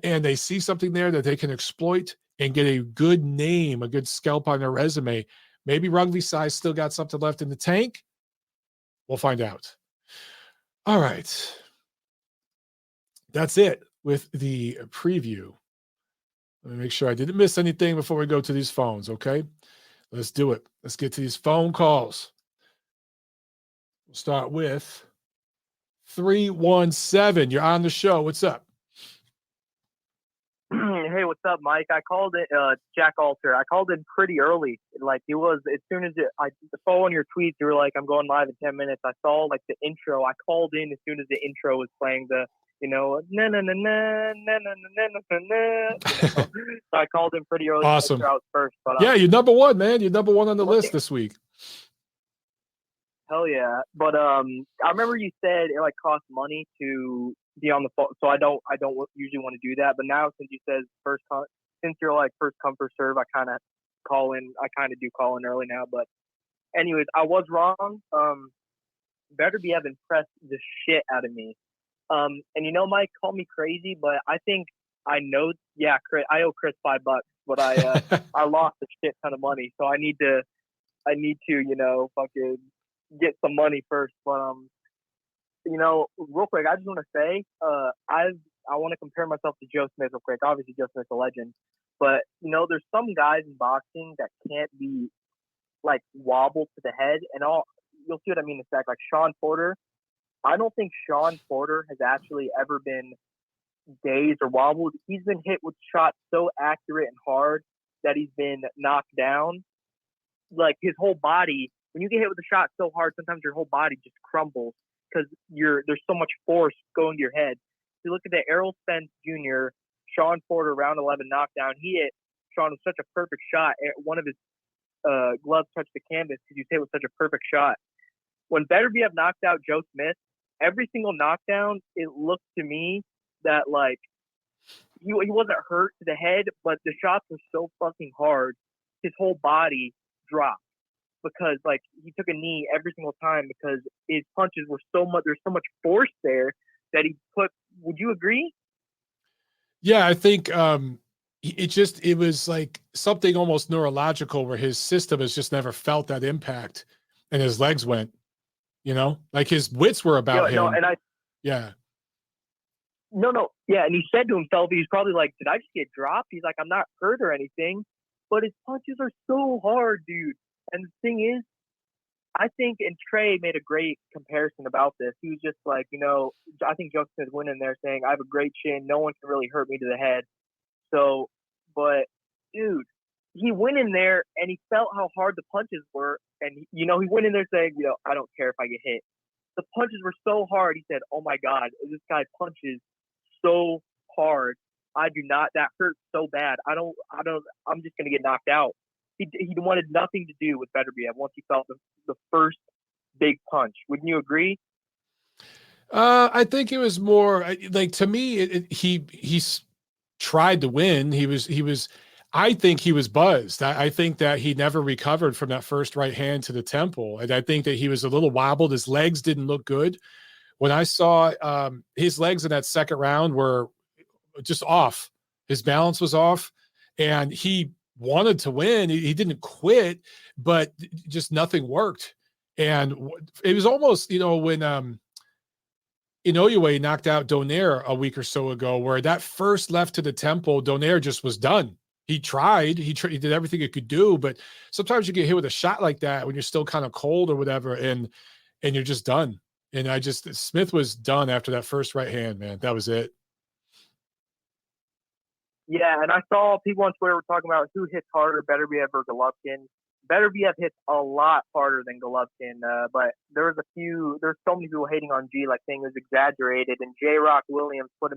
And they see something there that they can exploit and get a good name, a good scalp on their resume. Maybe Rungvisai still got something left in the tank. We'll find out. All right. That's it with the preview. Let me make sure I didn't miss anything before we go to these phones, okay? Let's do it. Let's get to these phone calls. We'll start with 317. You're on the show. What's up? Hey, what's up, Mike? I called it Jack Alter. I called in pretty early. Like, it was as soon as I saw on your tweets, you were like, I'm going live in 10 minutes. I saw like the intro. I called in as soon as the intro was playing, the na na na na na na na na na. So I called in pretty early. Awesome. I was first, but yeah, you're number one, man. You're number one on the list this week. Hell yeah! But I remember you said it like costs money to be on the phone, so I don't usually want to do that. But now since you said since you're like first come first serve, I kind of call in. I kind of do call in early now. But anyways, I was wrong. Beterbiev impressed the shit out of me. And Mike, call me crazy, but I think I know. Yeah, I owe Chris $5, but I lost a shit ton of money, so I need to fucking get some money first. But real quick, I just want to say, I want to compare myself to Joe Smith real quick. Obviously, Joe Smith's a legend, but there's some guys in boxing that can't be like wobbled to the head, and you'll see what I mean in a sec. Like Sean Porter, I don't think Sean Porter has actually ever been dazed or wobbled. He's been hit with shots so accurate and hard that he's been knocked down. Like his whole body, when you get hit with a shot so hard, sometimes your whole body just crumbles because there's so much force going to your head. If you look at the Errol Spence Jr., Sean Porter round 11 knockdown, he hit Sean with such a perfect shot. One of his gloves touched the canvas because he hit with such a perfect shot. When Beterbiev knocked out Joe Smith, every single knockdown, it looked to me that like he wasn't hurt to the head, but the shots were so fucking hard, his whole body dropped because like he took a knee every single time because his punches were there's so much force there that he put. Would you agree? Yeah, I think it was like something almost neurological where his system has just never felt that impact and his legs went, like his wits were about him. No, and yeah. No. Yeah, and he said to himself, he's probably like, did I just get dropped? He's like, I'm not hurt or anything, but his punches are so hard, dude. And the thing is, I think, and Trey made a great comparison about this. He was just like, I think Joe Smith went in there saying, I have a great chin. No one can really hurt me to the head. So, but dude, he went in there and he felt how hard the punches were. And, he went in there saying, I don't care if I get hit. The punches were so hard. He said, oh my God, this guy punches so hard. That hurts so bad. I'm just going to get knocked out. He wanted nothing to do with Beterbiev once he felt the first big punch. Wouldn't you agree? I think it was more like, to me, he's tried to win. I think he was buzzed. I think that he never recovered from that first right hand to the temple. And I think that he was a little wobbled. His legs didn't look good. When I saw his legs in that second round were just off. His balance was off, and he wanted to win. He didn't quit, but just nothing worked. And it was almost, when Inoue knocked out Donaire a week or so ago, where that first left to the temple, Donaire just was done. He tried, he did everything he could do, but sometimes you get hit with a shot like that when you're still kind of cold or whatever, and you're just done. And Smith was done after that first right hand, man. That was it. Yeah, and I saw people on Twitter were talking about who hits harder, Beterbiev or Golovkin. Beterbiev hits a lot harder than Golovkin, but there's so many people hating on G, like saying it was exaggerated. And J. Rock Williams put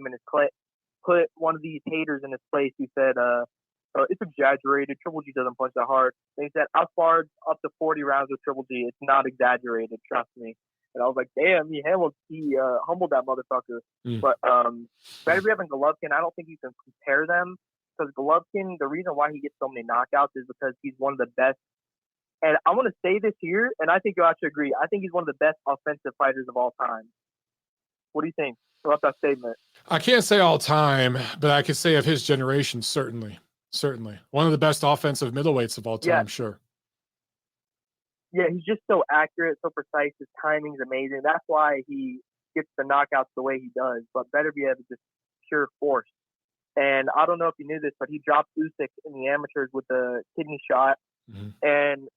one of these haters in his place. He said, it's exaggerated. Triple G doesn't punch that hard. And he said, I've sparred up to 40 rounds with Triple G. It's not exaggerated, trust me. And I was like, damn, he humbled that motherfucker. But Beterbiev and Golovkin, I don't think you can compare them, because Golovkin, the reason why he gets so many knockouts is because he's one of the best. And I want to say this here, and I think you'll actually agree. I think he's one of the best offensive fighters of all time. What do you think about that statement? I can't say all time, but I could say of his generation, certainly. One of the best offensive middleweights of all time, yeah. Sure. Yeah, he's just so accurate, so precise. His timing's amazing. That's why he gets the knockouts the way he does. But Beterbiev is just pure force. And I don't know if you knew this, but he dropped Usyk in the amateurs with a kidney shot. Mm-hmm. And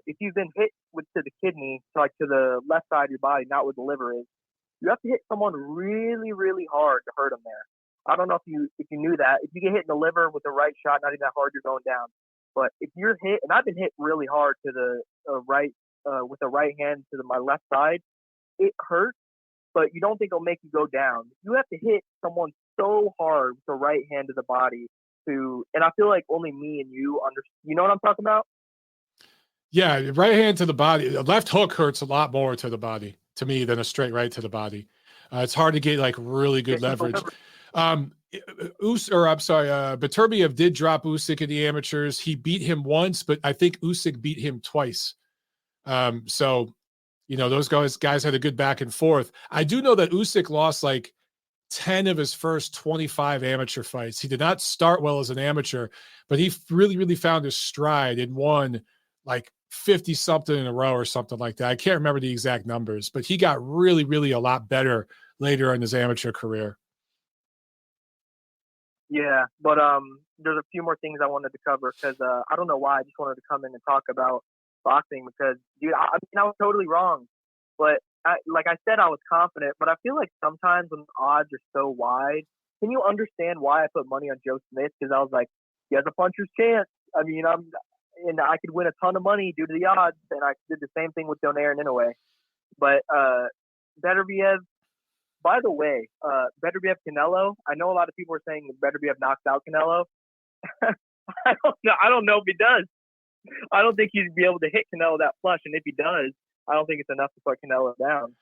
if you've been hit to the kidney, to the left side of your body, not where the liver is, you have to hit someone really, really hard to hurt them there. I don't know if you knew that. If you get hit in the liver with the right shot, not even that hard, you're going down. But if you're hit, and I've been hit really hard to the right with the right hand to my left side, it hurts, but you don't think it'll make you go down. You have to hit someone so hard with the right hand to the body and I feel like only me and you understand. You know what I'm talking about? Yeah, right hand to the body. A left hook hurts a lot more to the body, to me, than a straight right to the body. It's hard to get really good leverage. Beterbiev did drop Usyk in the amateurs. He beat him once, but I think Usyk beat him twice. So Those guys had a good back and forth. I do know that Usyk lost like 10 of his first 25 amateur fights. He did not start well as an amateur, but he really, really found his stride and won like 50 something in a row or something like that. I can't remember the exact numbers, but he got really, really a lot better later in his amateur career. Yeah, but there's a few more things I wanted to cover because I don't know why I just wanted to come in and talk about boxing because, dude, I was totally wrong. But like I said, I was confident, but I feel like sometimes when the odds are so wide, can you understand why I put money on Joe Smith? Because I was like, he has a puncher's chance. I mean, and I could win a ton of money due to the odds, and I did the same thing with Donaire and Inoue. But Beterbiev, by the way, Beterbiev Canelo, I know a lot of people are saying Beterbiev knocks out Canelo. I don't know if he does. I don't think he'd be able to hit Canelo that flush, and if he does, I don't think it's enough to put Canelo down.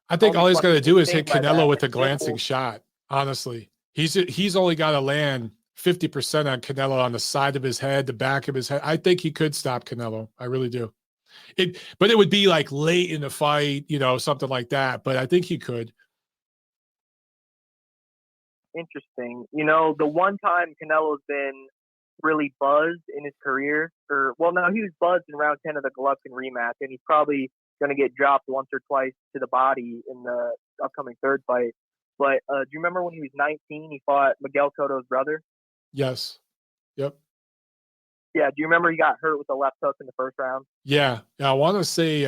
I think all he's got to do is hit Canelo with a glancing shot. Honestly, he's only got to land 50% on Canelo on the side of his head, the back of his head. I think he could stop Canelo. I really do. But it would be like late in the fight, something like that. But I think he could. Interesting. The one time Canelo's been really buzzed in his career, he was buzzed in round 10 of the Golovkin rematch, and he's probably going to get dropped once or twice to the body in the upcoming third fight. But do you remember when he was 19, he fought Miguel Cotto's brother? Yes. Yep. Yeah. Do you remember he got hurt with a left hook in the first round? Yeah. I want to say,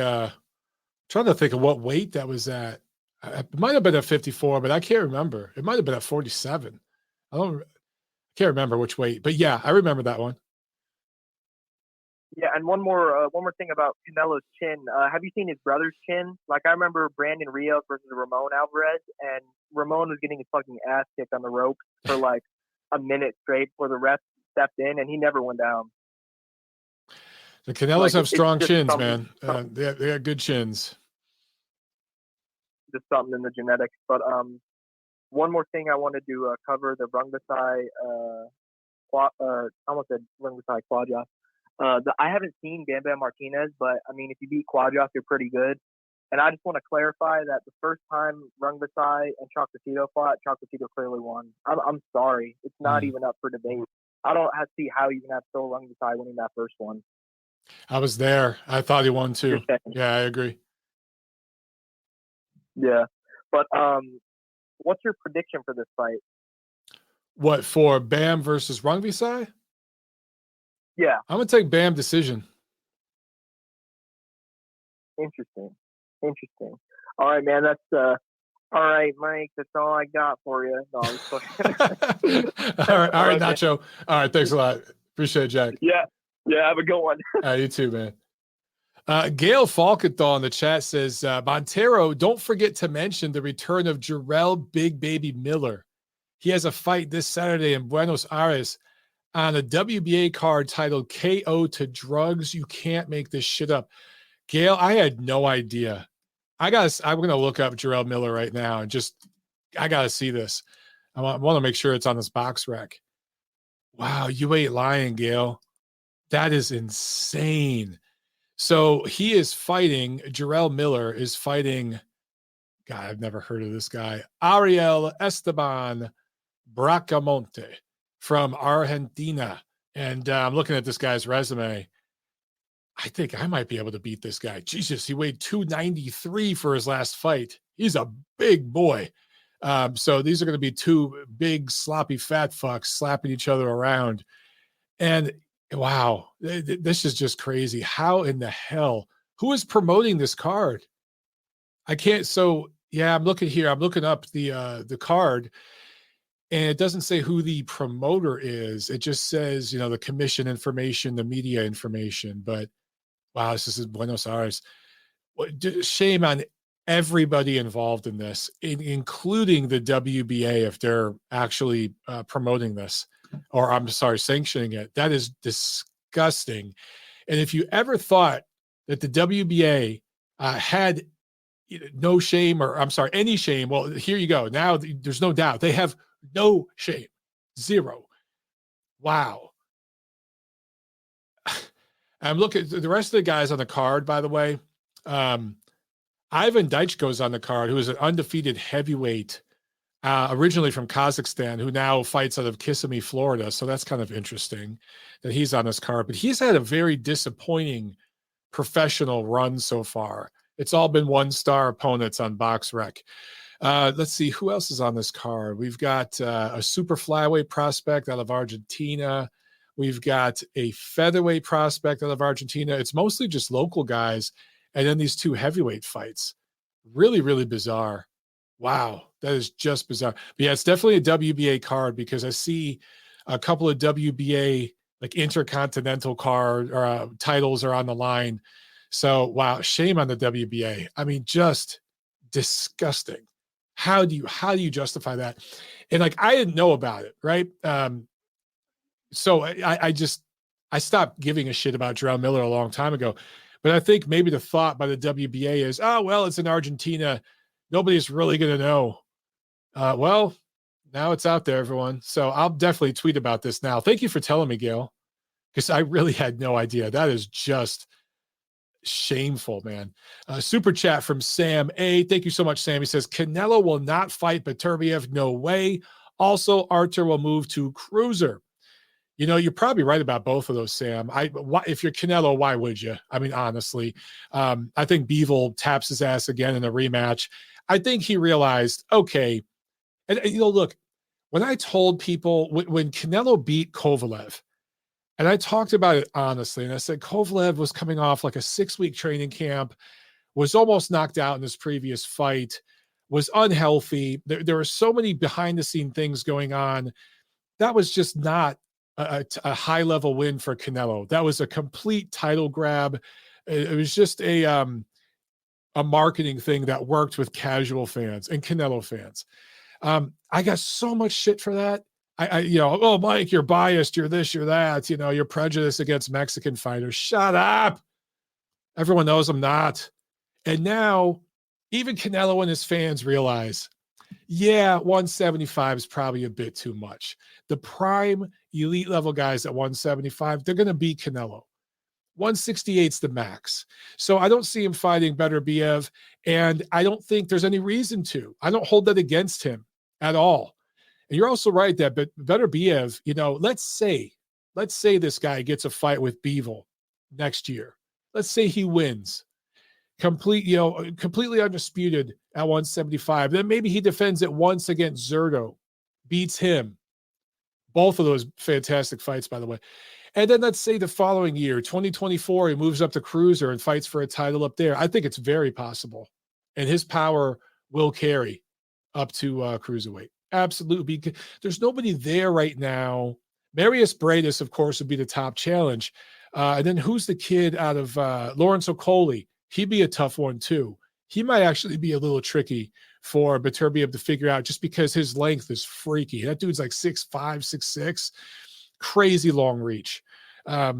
trying to think of what weight that was at. It might have been at 54, but I can't remember. It might have been at 47. I can't remember which weight, but yeah, I remember that one. Yeah, and one more thing about Canelo's chin. Have you seen his brother's chin? Like I remember Brandon Rios versus Ramon Alvarez, and Ramon was getting his fucking ass kicked on the rope for like a minute straight before the ref stepped in, and he never went down. The Canelos have strong chins, man. They got good chins. Just something in the genetics. But one more thing I wanted to cover: the Rungvisai. I almost said Rungvisai Quadja. I haven't seen Bam Bam Martinez, but I mean, if you beat Quadja, you're pretty good. And I just want to clarify that the first time Rungvisai and Chocolatito fought, Chocolatito clearly won. I'm sorry, it's not even up for debate. I don't see how you can have Phil Rungvisai winning that first one. I was there. I thought he won too. Yeah, I agree. Yeah, but what's your prediction for this fight? What, for Bam versus Rungvisai? Yeah, I'm gonna take Bam decision. Interesting. All right, man. That's all right, Mike. That's all I got for you. No, all right, Nacho. All right, thanks a lot. Appreciate it, Jack. Yeah, have a good one. You too, man. Gail Falkenthal in the chat says, Montero, don't forget to mention the return of Jarrell Big Baby Miller. He has a fight this Saturday in Buenos Aires on a WBA card titled KO to Drugs. You can't make this shit up. Gail, I had no idea. I'm going to look up Jarrell Miller right now and I got to see this. I want to make sure it's on this box rec. Wow, you ain't lying, Gail. That is insane. So he is fighting, Jarrell Miller is fighting, God, I've never heard of this guy, Ariel Esteban Bracamonte from Argentina. And I'm looking at this guy's resume. I think I might be able to beat this guy. Jesus, he weighed 293 for his last fight. He's a big boy. So these are going to be two big, sloppy, fat fucks slapping each other around. And wow, this is just crazy. How in the hell? Who is promoting this card? I can't. So yeah, I'm looking here. I'm looking up the card, and it doesn't say who the promoter is. It just says, the commission information, the media information. But wow, this is Buenos Aires. Shame on everybody involved in this, including the WBA, if they're actually promoting this, or I'm sorry, sanctioning it. That is disgusting. And if you ever thought that the WBA had no shame, or I'm sorry, any shame, well, here you go. Now there's no doubt. They have no shame. Zero. Wow. I'm looking at the rest of the guys on the card, by the way. Ivan Daichko's on the card, who is an undefeated heavyweight, originally from Kazakhstan, who now fights out of Kissimmee, Florida. So that's kind of interesting that he's on this card. But he's had a very disappointing professional run so far. It's all been one-star opponents on BoxRec. Let's see who else is on this card. We've got a super flyweight prospect out of Argentina. We've got a featherweight prospect out of Argentina. It's mostly just local guys, and then these two heavyweight fights. Really, really bizarre. Wow, that is just bizarre. But yeah, it's definitely a WBA card because I see a couple of WBA like intercontinental card or titles are on the line. So wow, shame on the WBA. I mean, just disgusting. How do you justify that? And like I didn't know about it, right? So I stopped giving a shit about Jarrell Miller a long time ago. But I think maybe the thought by the WBA is, oh well, it's in Argentina. Nobody's really gonna know. Well, now it's out there, everyone. So I'll definitely tweet about this now. Thank you for telling me, Gail, because I really had no idea. That is just shameful, man. Super chat from Sam A. Thank you so much, Sam. He says, Canelo will not fight Beterbiev. No way. Also, Artur will move to cruiser. You know, you're probably right about both of those, Sam. If you're Canelo, why would you? I mean, honestly, I think Bivol taps his ass again in a rematch. I think he realized, okay, and you know, look, when I told people when Canelo beat Kovalev, and I talked about it honestly, and I said Kovalev was coming off like a 6-week training camp, was almost knocked out in his previous fight, was unhealthy. There were so many behind-the-scene things going on. That was just not a high-level win for Canelo. That was a complete title grab. It was just a marketing thing that worked with casual fans and Canelo fans. I got so much shit for that. Oh, Mike, you're biased. You're this, you're that. You know, you're prejudiced against Mexican fighters. Shut up. Everyone knows I'm not. And now even Canelo and his fans realize, yeah, 175 is probably a bit too much. The prime elite level guys at 175, they're going to beat Canelo. 168's the max. So I don't see him fighting Beterbiev, and I don't think there's any reason to. I don't hold that against him at all. And you're also right that Beterbiev, you know, let's say this guy gets a fight with Bivol next year. Let's say he wins. Completely undisputed at 175. Then maybe he defends it once against Zerto, beats him. Both of those fantastic fights, by the way. And then let's say the following year, 2024, he moves up to cruiser and fights for a title up there. I think it's very possible. And his power will carry up to cruiserweight. Absolutely. There's nobody there right now. Marius Bradis, of course, would be the top challenge. And then who's the kid out of Lawrence Okoli? He'd be a tough one, too. He might actually be a little tricky for Beterbiev to figure out just because his length is freaky. That dude's like 6'5", 6'6", crazy long reach. But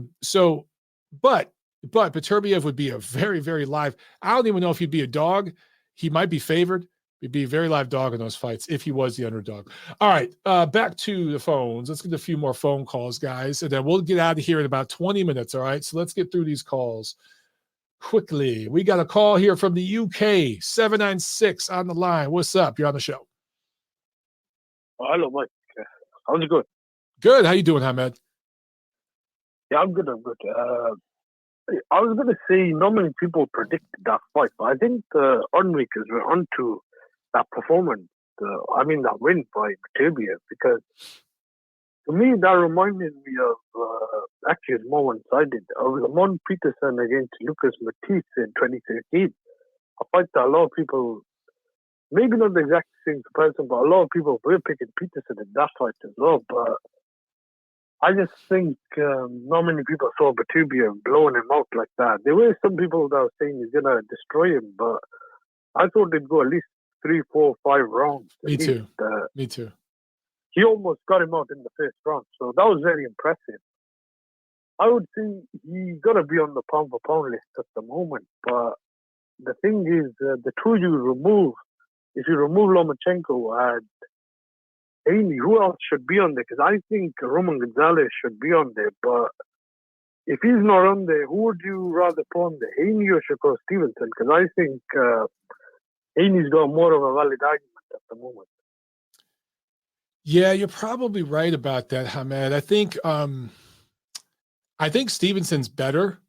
Beterbiev would be a very, very live. I don't even know if he'd be a dog. He might be favored. He'd be a very live dog in those fights if he was the underdog. All right, back to the phones. Let's get a few more phone calls, guys, and then we'll get out of here in about 20 minutes, all right? So let's get through these calls quickly. We got a call here from the UK, 796 on the line. What's up? You're on the show. Oh, hello, Mike. How's it going? Good. How you doing, Hamed? Yeah, I'm good. I was going to say, not many people predicted that fight, but I think the onlookers were onto that performance. That win by Beterbiev, because to me, that reminded me of, actually, it's more one-sided, of Lamont Peterson against Lucas Matisse in 2013. A fight that a lot of people, maybe not the exact same comparison, but a lot of people were picking Peterson in that fight as well. But I just think not many people saw Beterbiev blowing him out like that. There were some people that were saying he's going to destroy him, but I thought they'd go at least 3, 4, 5 rounds. Me too. Me too. He almost got him out in the first round, so that was very impressive. I would say he's got to be on the pound-for-pound list at the moment, but the thing is, the two you remove, if you remove Lomachenko and Haney, who else should be on there? Because I think Roman Gonzalez should be on there, but if he's not on there, who would you rather put on there, Haney or Shakur Stevenson? Because I think Haney's got more of a valid argument at the moment. Yeah, you're probably right about that, Hamed. I think Stevenson's better.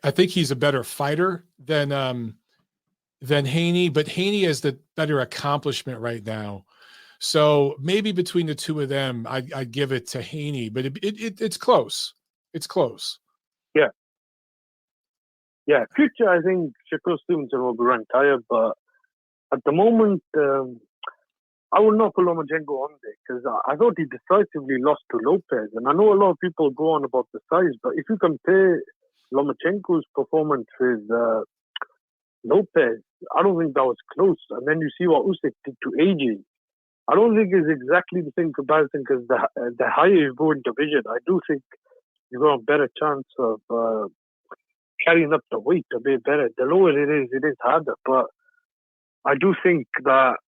I think he's a better fighter than Haney, but Haney has the better accomplishment right now. So maybe between the two of them, I'd give it to Haney, but it's close. It's close. Yeah. Yeah, future, I think Shakur Stevenson will be ranked higher, but at the moment, I will not put Lomachenko on there because I thought he decisively lost to Lopez. And I know a lot of people go on about the size, but if you compare Lomachenko's performance with Lopez, I don't think that was close. And then you see what Usyk did to AJ. I don't think it's exactly the same comparison because the higher you go in division, I do think you got a better chance of carrying up the weight a bit better. The lower it is harder. But I do think that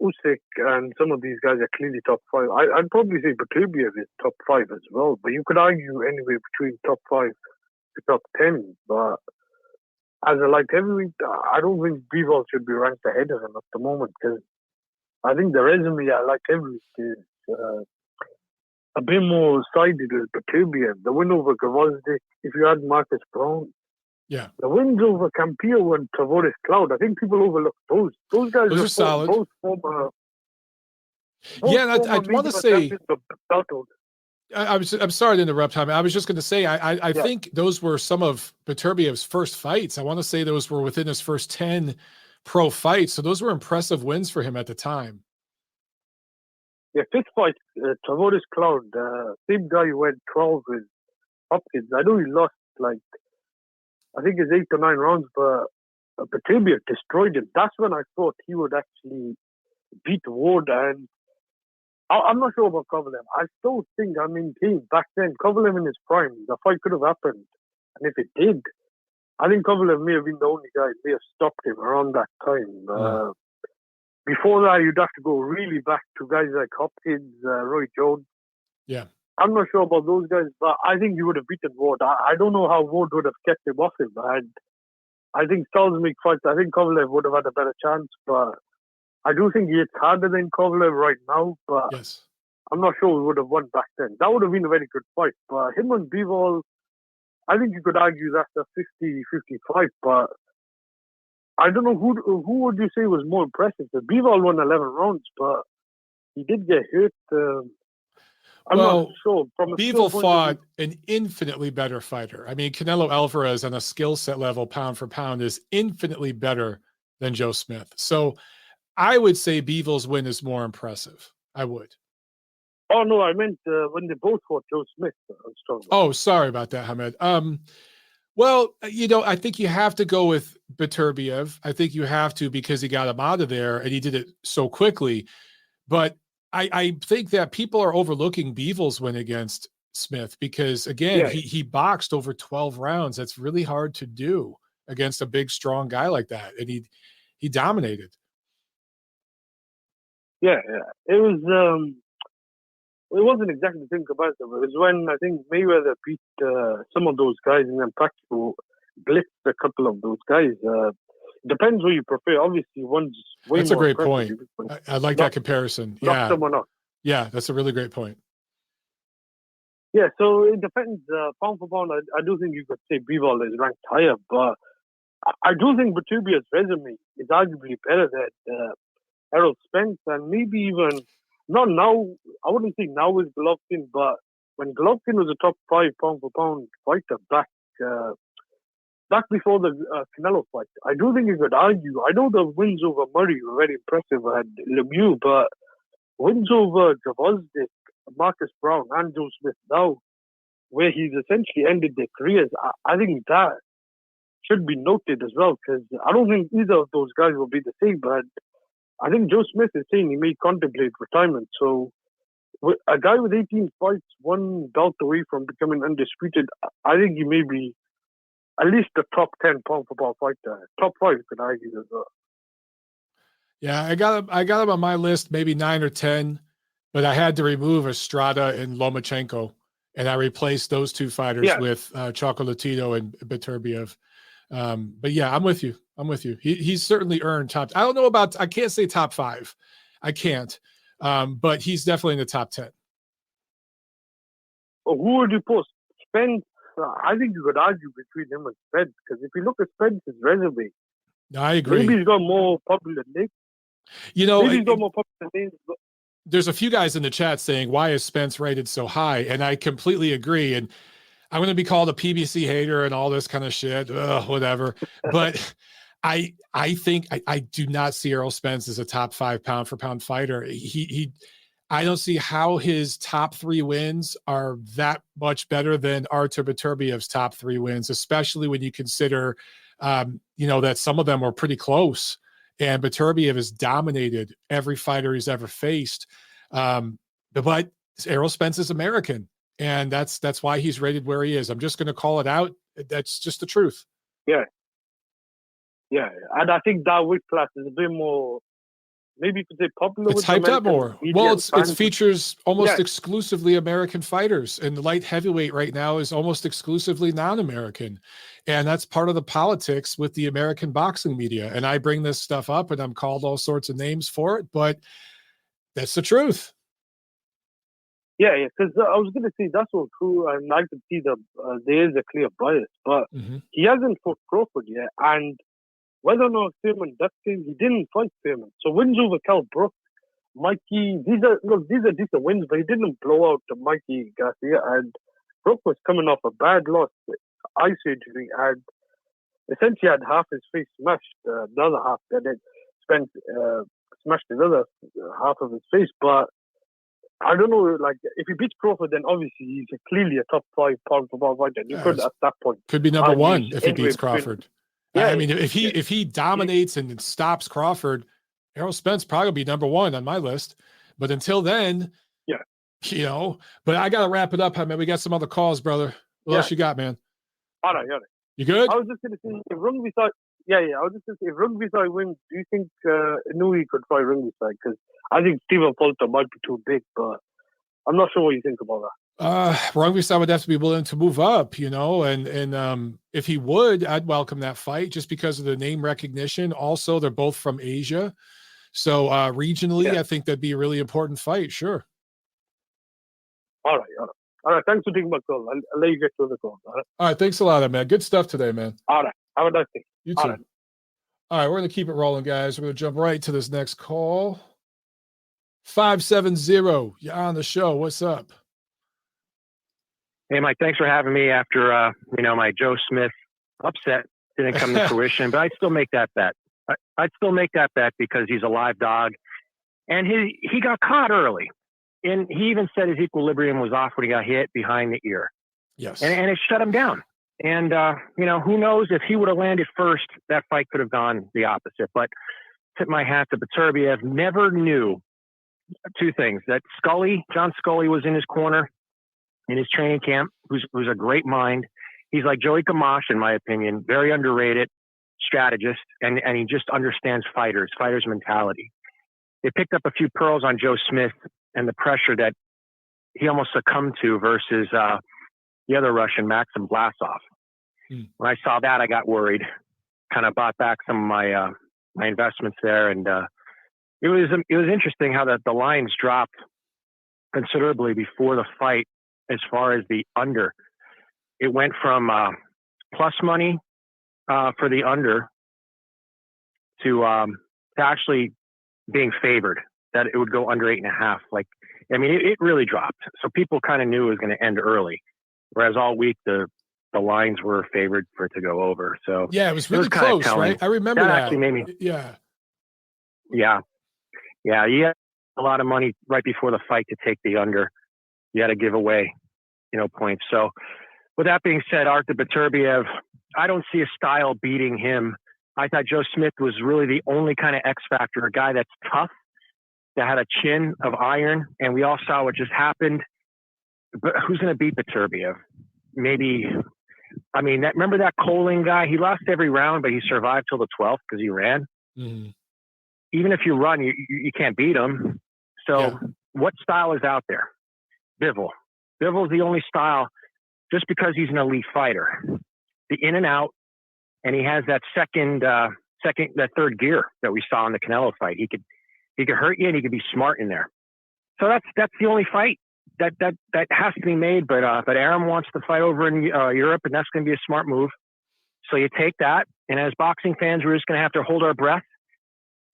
Usyk and some of these guys are clearly top 5. I'd probably say Beterbiev is top 5 as well. But you could argue anywhere between top 5 to top 10. But as a light heavyweight, I don't think Bivol should be ranked ahead of him at the moment because I think the resume at light heavyweight is a bit more sided with Beterbiev. The win over Gvozdyk, if you add Marcus Brown, yeah, the wins over Campillo and Tavoris Cloud, I think people overlook those. Those guys are solid. Both former, yeah, I want to say. I'm sorry to interrupt, Tommy. I was just going to say, I think those were some of Beterbiev's first fights. I want to say those were within his first 10 pro fights. So those were impressive wins for him at the time. Yeah, fifth fight, Tavoris Cloud, same guy who went 12 with Hopkins. I know he lost, I think it's 8 or 9 rounds, but Beterbiev destroyed him. That's when I thought he would actually beat Ward. And I'm not sure about Kovalev. I still think, back then, Kovalev in his prime, the fight could have happened. And if it did, I think Kovalev may have been the only guy who may have stopped him around that time. Before that, you'd have to go really back to guys like Hopkins, Roy Jones. Yeah. I'm not sure about those guys, but I think he would have beaten Ward. I don't know how Ward would have kept him off him. I think styles make fights. I think Kovalev would have had a better chance, but I do think it's harder than Kovalev right now, but yes. I'm not sure we would have won back then. That would have been a very good fight. But him and Bivol, I think you could argue that's a 50-55, but I don't know who would you say was more impressive. The Bivol won 11 rounds, but he did get hurt. I'm not sure. Bivol fought an infinitely better fighter. I mean, Canelo Alvarez on a skill set level, pound for pound, is infinitely better than Joe Smith. So I would say Bivol's win is more impressive. I would. Oh, no, I meant when they both fought Joe Smith. Oh, sorry about that, Hamed. Well, I think you have to go with Beterbiev. I think you have to because he got him out of there and he did it so quickly. But I think that people are overlooking Bivol's win against Smith because, again, he boxed over 12 rounds. That's really hard to do against a big, strong guy like that. And he dominated. Yeah. It wasn't exactly the same comparison. It was when I think Mayweather beat some of those guys and then Pacquiao blitzed a couple of those guys. Depends who you prefer. Obviously, one's way That's a more great point. I like that comparison. Yeah. Someone else. Yeah, that's a really great point. Yeah, so it depends. Pound for pound, I do think you could say Bivol is ranked higher, but I do think Beterbiev's resume is arguably better than Errol Spence and maybe even not now. I wouldn't say now is Golovkin, but when Golovkin was a top 5 pound for pound fighter back before the Canelo fight, I do think you could argue. I know the wins over Murray were very impressive and Lemieux, but wins over Gvozdyk, Marcus Brown, and Joe Smith now, where he's essentially ended their careers, I think that should be noted as well because I don't think either of those guys will be the same, but I think Joe Smith is saying he may contemplate retirement. So a guy with 18 fights, one belt away from becoming undisputed, I think he may be at least a top 10 pound for pound fighter. Top 5, you could argue as well. Yeah, I got him on my list, maybe 9 or 10, but I had to remove Estrada and Lomachenko and I replaced those two fighters with Chocolatito and Beterbiev. But yeah, I'm with you. He's certainly earned top. I don't know about. I can't say top 5. I can't. But he's definitely in the top 10. Well, who would you post? Spence. I think you could argue between him and Spence, because if you look at Spence's resume, I agree. Maybe he's got more popular names. Maybe he's got more popular names. There's a few guys in the chat saying, why is Spence rated so high? And I completely agree. And I'm going to be called a PBC hater and all this kind of shit, whatever. But I think I do not see Errol Spence as a top 5 pound for pound fighter. I don't see how his top 3 wins are that much better than Artur Beterbiev's top 3 wins, especially when you consider, that some of them were pretty close. And Beterbiev has dominated every fighter he's ever faced. But Errol Spence is American, and that's why he's rated where he is. I'm just going to call it out. That's just the truth. Yeah. And I think that weight class is a bit more, maybe you could say popular. It's hyped up more. Well, it features almost exclusively American fighters, and the light heavyweight right now is almost exclusively non-American. And that's part of the politics with the American boxing media. And I bring this stuff up and I'm called all sorts of names for it, but that's the truth. Yeah, because I was going to say that's all true, and I can see that there is a clear bias, but he hasn't fought Crawford yet, and whether or not Thurman ducked him, he didn't fight Thurman. So wins over Cal Brook, Mikey, these are decent wins, but he didn't blow out to Mikey Garcia, and Brook was coming off a bad loss, eye surgery, and essentially had half his face smashed, the other half, then it smashed the other half of his face, but I don't know, like, if he beats Crawford, then obviously he's clearly a top 5 pound for pound fighter. You could, at that point, could be number 1 if he beats Crawford. Yeah, I mean, if he dominates and stops Crawford, Errol Spence probably be number 1 on my list. But until then, but I got to wrap it up. Man, we got some other calls, brother. What else you got, man? All right. You good? I was just going to say, if Rungvisai, I was just going to say, if Rungvisai wins, do you think Inui could fight Rungvisai? Because I think Stephen Fulton might be too big, but I'm not sure what you think about that. Rungvisai would have to be willing to move up, and if he would, I'd welcome that fight just because of the name recognition. Also, they're both from Asia. So regionally, I think that'd be a really important fight. Sure. All right. Thanks for taking my call. I'll let you get to the call. All right. Thanks a lot, man. Good stuff today, man. All right. Have a nice day. You too. All right. We're going to keep it rolling, guys. We're going to jump right to this next call. 570. You're on the show. What's up? Hey, Mike, thanks for having me after, my Joe Smith upset didn't come to fruition, but I'd still make that bet. I'd still make that bet because he's a live dog, and he got caught early, and he even said his equilibrium was off when he got hit behind the ear. Yes. And it shut him down. And, who knows, if he would have landed first, that fight could have gone the opposite. But tip my hat to Beterbiev, never knew two things, that John Scully was in his corner in his training camp, who's a great mind. He's like Joey Camacho, in my opinion, very underrated strategist, and he just understands fighters mentality. They picked up a few pearls on Joe Smith and the pressure that he almost succumbed to versus the other Russian, Maxim Vlasov. When I saw that, I got worried, kind of bought back some of my investments there. And it was interesting how the lines dropped considerably before the fight as far as the under. It went from plus money for the under to actually being favored, that it would go under 8.5. It really dropped. So people kind of knew it was going to end early, whereas all week the lines were favored for it to go over. So yeah, it was really close, right? I remember that. Actually made me, yeah. You had a lot of money right before the fight to take the under. You had to give away, points. So with that being said, Artur Beterbiev, I don't see a style beating him. I thought Joe Smith was really the only kind of X factor, a guy that's tough, that had a chin of iron, and we all saw what just happened. But who's going to beat Beterbiev? Maybe, remember that Coling guy? He lost every round, but he survived till the 12th because he ran. Mm-hmm. Even if you run, you can't beat him. So what style is out there? Bivol. Bivol's the only style, just because he's an elite fighter. The in and out, and he has that that third gear that we saw in the Canelo fight. He could hurt you, and he could be smart in there. So that's the only fight that has to be made. But Arum wants to fight over in Europe, and that's going to be a smart move. So you take that, and as boxing fans, we're just going to have to hold our breath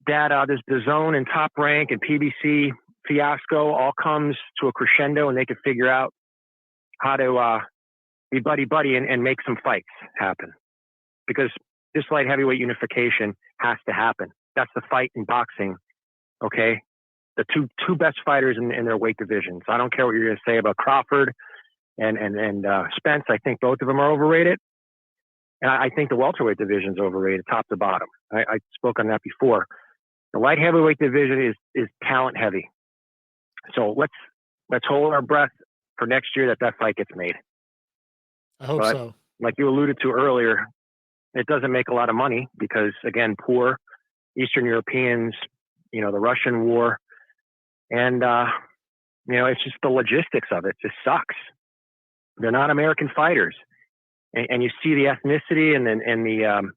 that this DAZN and Top Rank and PBC fiasco all comes to a crescendo, and they can figure out how to be buddy and make some fights happen. Because this light heavyweight unification has to happen. That's the fight in boxing, okay? The two best fighters in their weight divisions. I don't care what you're going to say about Crawford and Spence. I think both of them are overrated. And I think the welterweight division is overrated, top to bottom. I spoke on that before. The light heavyweight division is talent heavy. So let's hold our breath for next year that fight gets made. I hope so. Like you alluded to earlier, it doesn't make a lot of money because, again, poor Eastern Europeans, the Russian war, and, it's just the logistics of it just sucks. They're not American fighters. And you see the ethnicity and the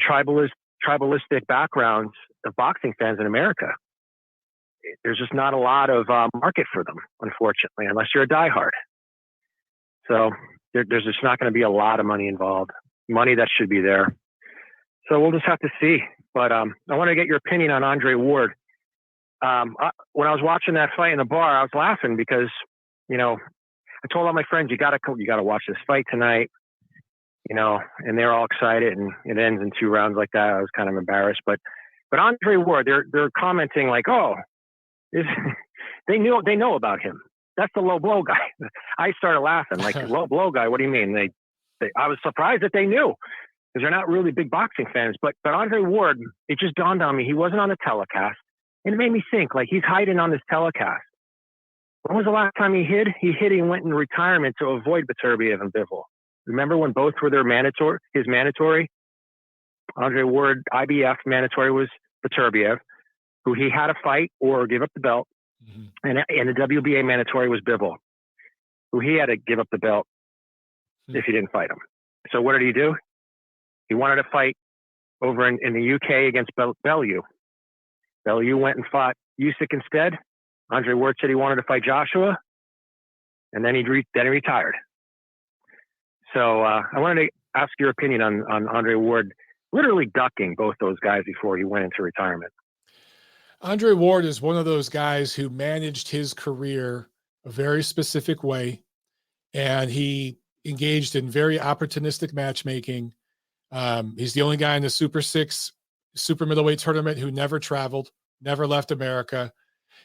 tribalistic backgrounds of boxing fans in America. There's just not a lot of market for them, unfortunately, unless you're a diehard. So there's just not going to be a lot of money involved, money that should be there. So we'll just have to see. But I want to get your opinion on Andre Ward. When I was watching that fight in the bar, I was laughing because, I told all my friends, you got to watch this fight tonight, and they're all excited, and it ends in 2 rounds like that. I was kind of embarrassed, but Andre Ward, they're commenting like, oh, they know about him. That's the low blow guy. I started laughing like, low blow guy. What do you mean? I was surprised that they knew because they're not really big boxing fans. But Andre Ward, it just dawned on me he wasn't on the telecast, and it made me think like he's hiding on this telecast. When was the last time he hid? He hid and went in retirement to avoid Beterbiev and Bivol. Remember when both were his mandatory? Andre Ward, IBF mandatory was Beterbiev, who he had to fight or give up the belt. Mm-hmm. And the WBA mandatory was Bivol, who he had to give up the belt if he didn't fight him. So what did he do? He wanted to fight over in the UK against Bellew. Bellew went and fought Usyk instead. Andre Ward said he wanted to fight Joshua, and then he retired. So I wanted to ask your opinion on Andre Ward literally ducking both those guys before he went into retirement. Andre Ward is one of those guys who managed his career a very specific way, and he engaged in very opportunistic matchmaking. He's the only guy in the Super 6 super middleweight tournament who never traveled, never left America.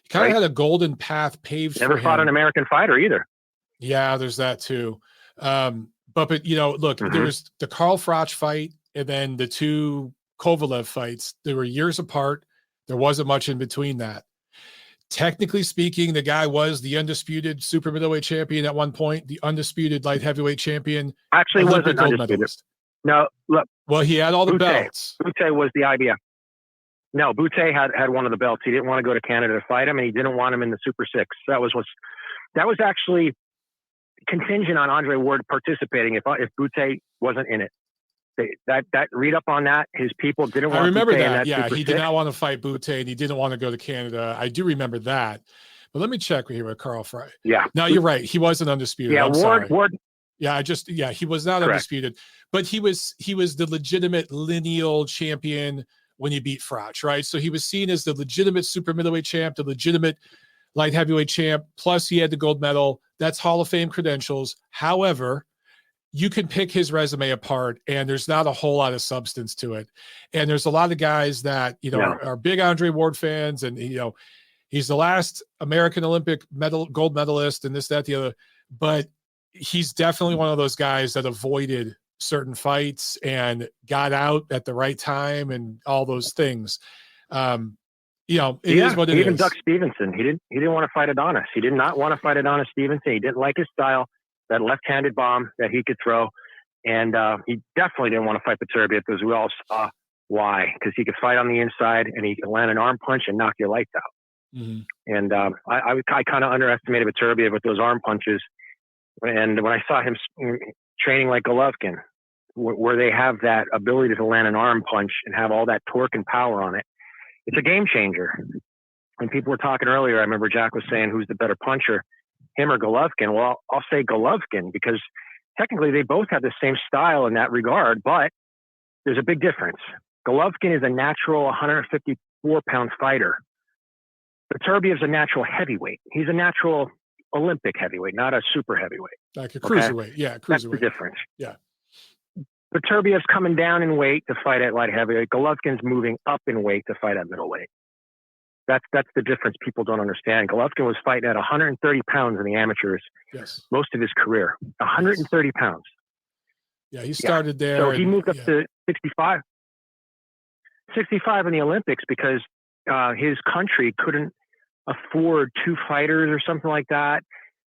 He kind of had a golden path paved for him. Never fought an American fighter either. Yeah, there's that too. But look, there was the Carl Froch fight and then the 2 Kovalev fights. They were years apart. There wasn't much in between that. Technically speaking, the guy was the undisputed super middleweight champion at one point, the undisputed light heavyweight champion. Actually, wasn't undisputed. Medalist. No, look. Well, he had all the belts. Bute was the IBF. No, Bute had one of the belts. He didn't want to go to Canada to fight him, and he didn't want him in the Super 6. That was actually contingent on Andre Ward participating if Bute wasn't in it. That read up on that. His people didn't want. I remember Bute that. Yeah, Super he 6. did not want to fight Bute, and he didn't want to go to Canada. I do remember that. But let me check here with Carl Fry. Yeah. No, you're right. He wasn't undisputed. Yeah, Ward. Yeah, he was not Correct. Undisputed, but he was the legitimate lineal champion when he beat Froch, right? So he was seen as the legitimate super middleweight champ, the legitimate light heavyweight champ. Plus, he had the gold medal. That's Hall of Fame credentials. However, you can pick his resume apart, and there's not a whole lot of substance to it. And there's a lot of guys that are big Andre Ward fans, and he's the last American Olympic gold medalist, and this, that, the other. But he's definitely one of those guys that avoided certain fights and got out at the right time and all those things. It is what it is. Even Duck Stevenson, he didn't want to fight Adonis. He did not want to fight Adonis Stevenson. He didn't like his style, that left-handed bomb that he could throw. And he definitely didn't want to fight Beterbiev because we all saw why. Because he could fight on the inside and he could land an arm punch and knock your lights out. And I kind of underestimated Beterbiev with those arm punches. And when I saw him training like Golovkin, where they have that ability to land an arm punch and have all that torque and power on it, it's a game changer. When people were talking earlier, I remember Jack was saying, who's the better puncher, him or Golovkin? Well, I'll say Golovkin, because technically they both have the same style in that regard, but there's a big difference. Golovkin is a natural 154-pound fighter. Beterbiev's a natural heavyweight. He's a natural Olympic heavyweight, not a super heavyweight. Like a cruiserweight. Yeah, cruiserweight. That's the difference. Yeah. Beterbiev's coming down in weight to fight at light heavyweight. Golovkin's moving up in weight to fight at middleweight. That's the difference people don't understand. Golovkin was fighting at 130 pounds in the amateurs most of his career. 130 pounds. Yeah, he started there. So he moved up to 65. 65 in the Olympics because his country couldn't afford 2 fighters or something like that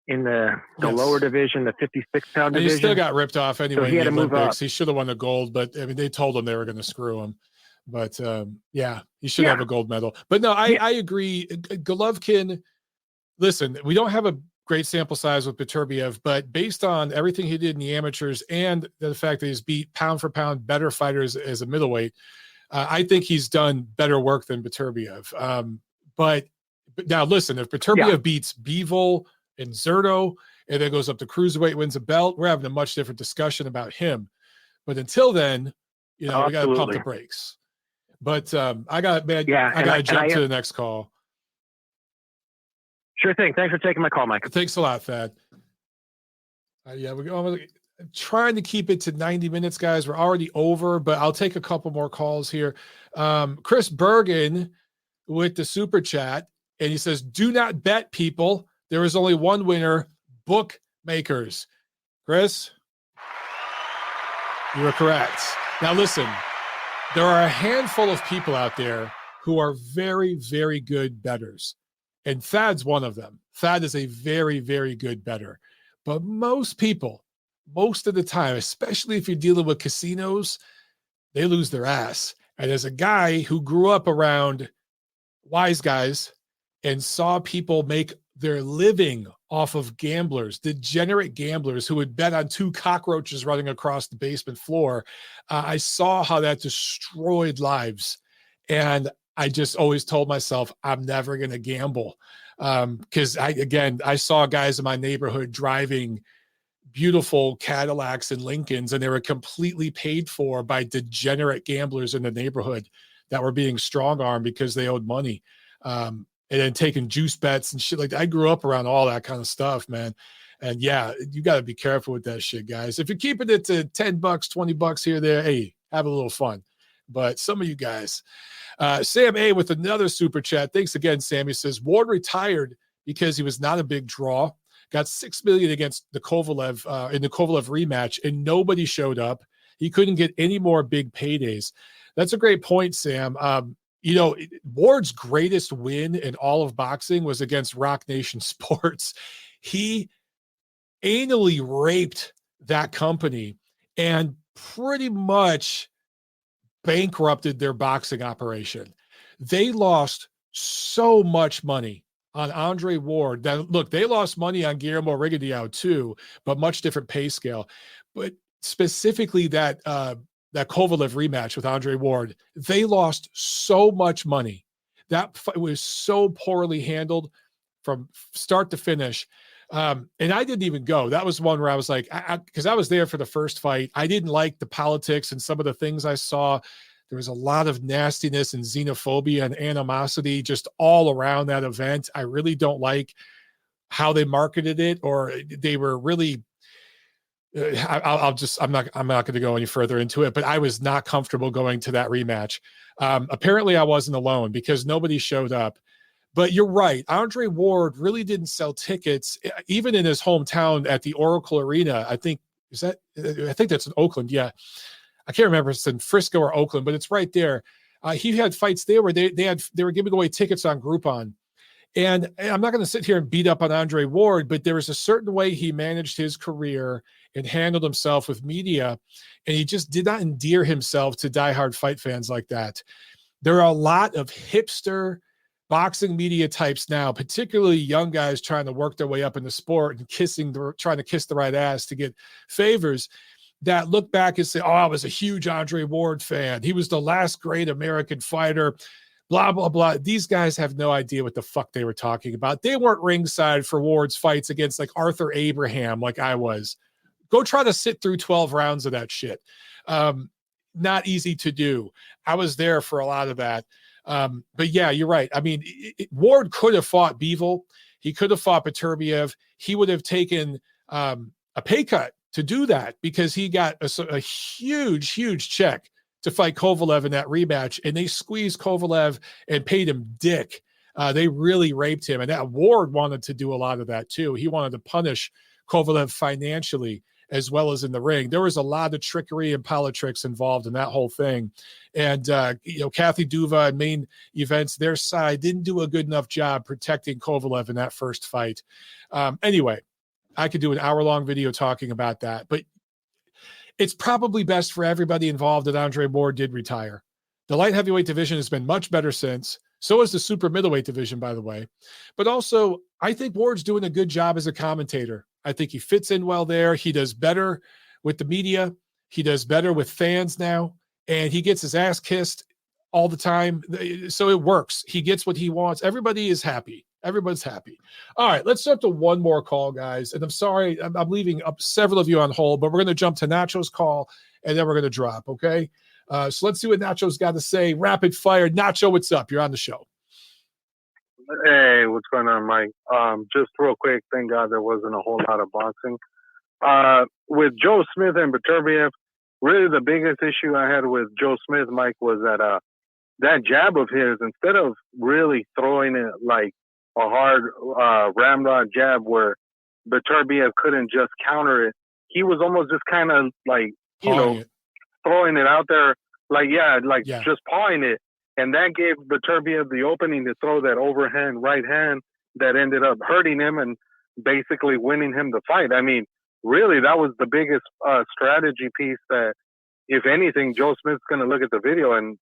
in the lower division, the 56-pound division. He still got ripped off anyway. So he had to move up. He should have won the gold, but I mean, they told him they were going to screw him. But he should have a gold medal. But no, I agree. Golovkin, listen, we don't have a great sample size with Beterbiev, but based on everything he did in the amateurs and the fact that he's beat pound for pound better fighters as a middleweight, I think he's done better work than Beterbiev. But now listen, if Beterbiev beats Bivol and Zerto and then goes up to cruiserweight, wins a belt, we're having a much different discussion about him. But until then, we got to pump the brakes. But I got to jump to the next call. Sure thing. Thanks for taking my call, Mike. Thanks a lot, Thad. We're going trying to keep it to 90 minutes, guys. We're already over, but I'll take a couple more calls here. Chris Bergen with the super chat, and he says, "Do not bet, people. There is only one winner: bookmakers." Chris, you are correct. Now, listen. There are a handful of people out there who are very, very good bettors. And Thad's one of them. Thad is a very, very good bettor. But most people, most of the time, especially if you're dealing with casinos, they lose their ass. And as a guy who grew up around wise guys and saw people make their living off of gamblers, degenerate gamblers who would bet on 2 cockroaches running across the basement floor, I saw how that destroyed lives. And I just always told myself, I'm never going to gamble. Because I saw guys in my neighborhood driving beautiful Cadillacs and Lincolns, and they were completely paid for by degenerate gamblers in the neighborhood that were being strong-armed because they owed money. And then taking juice bets and shit like that. I grew up around all that kind of stuff, man. And you got to be careful with that shit, guys. If you're keeping it to $10, $20 here, there, hey, have a little fun. But some of you guys, Sam A with another super chat. Thanks again, Sam. He says, Ward retired because he was not a big draw. Got $6 million against the Kovalev in the Kovalev rematch, and nobody showed up. He couldn't get any more big paydays. That's a great point, Sam. Ward's greatest win in all of boxing was against Rock Nation Sports. He anally raped that company and pretty much bankrupted their boxing operation. They lost so much money on Andre Ward. Now, look, they lost money on Guillermo Rigadiao too, but much different pay scale. But specifically that Kovalev rematch with Andre Ward, they lost so much money. That fight was so poorly handled from start to finish. And I didn't even go. That was one where I was like, because I was there for the first fight. I didn't like the politics and some of the things I saw. There was a lot of nastiness and xenophobia and animosity just all around that event. I really don't like how they marketed it, or they were really I'm not going to go any further into it, but I was not comfortable going to that rematch. Apparently I wasn't alone because nobody showed up. But you're right. Andre Ward really didn't sell tickets, even in his hometown at the Oracle Arena. I think that's in Oakland. Yeah. I can't remember if it's in Frisco or Oakland, but it's right there. He had fights there where they were giving away tickets on Groupon. And I'm not going to sit here and beat up on Andre Ward, but there was a certain way he managed his career and handled himself with media, and he just did not endear himself to diehard fight fans like that. There are a lot of hipster boxing media types now, particularly young guys trying to work their way up in the sport and trying to kiss the right ass to get favors, that look back and say, oh, I was a huge Andre Ward fan. He was the last great American fighter, blah, blah, blah. These guys have no idea what the fuck they were talking about. They weren't ringside for Ward's fights against like Arthur Abraham like I was. Go try to sit through 12 rounds of that shit. Not easy to do. I was there for a lot of that. But yeah, you're right. I mean, Ward could have fought Bivol. He could have fought Beterbiev. He would have taken a pay cut to do that because he got a huge, huge check to fight Kovalev in that rematch. And they squeezed Kovalev and paid him dick. They really raped him. And that Ward wanted to do a lot of that too. He wanted to punish Kovalev financially as well as in the ring. There was a lot of trickery and politics involved in that whole thing. And, Kathy Duva and Main Events, their side didn't do a good enough job protecting Kovalev in that first fight. Anyway, I could do an hour-long video talking about that, but it's probably best for everybody involved that Andre Ward did retire. The light heavyweight division has been much better since. So is the super middleweight division, by the way. But also, I think Ward's doing a good job as a commentator. I think he fits in well there. He does better with the media. He does better with fans now. And he gets his ass kissed all the time. So it works. He gets what he wants. Everybody is happy. Everybody's happy. All right, let's jump to one more call, guys. And I'm sorry, I'm leaving up several of you on hold, but we're going to jump to Nacho's call, and then we're going to drop, okay? So let's see what Nacho's got to say. Rapid fire. Nacho, what's up? You're on the show. Hey, what's going on, Mike? Just real quick, thank God there wasn't a whole lot of boxing. With Joe Smith and Beterbiev, really the biggest issue I had with Joe Smith, Mike, was that jab of his, instead of really throwing it like a hard ramrod jab where Beterbiev couldn't just counter it, he was almost just kind of like, throwing it out there, just pawing it. And that gave Beterbiev the opening to throw that overhand right hand that ended up hurting him and basically winning him the fight. I mean, really, that was the biggest strategy piece that, if anything, Joe Smith's going to look at the video and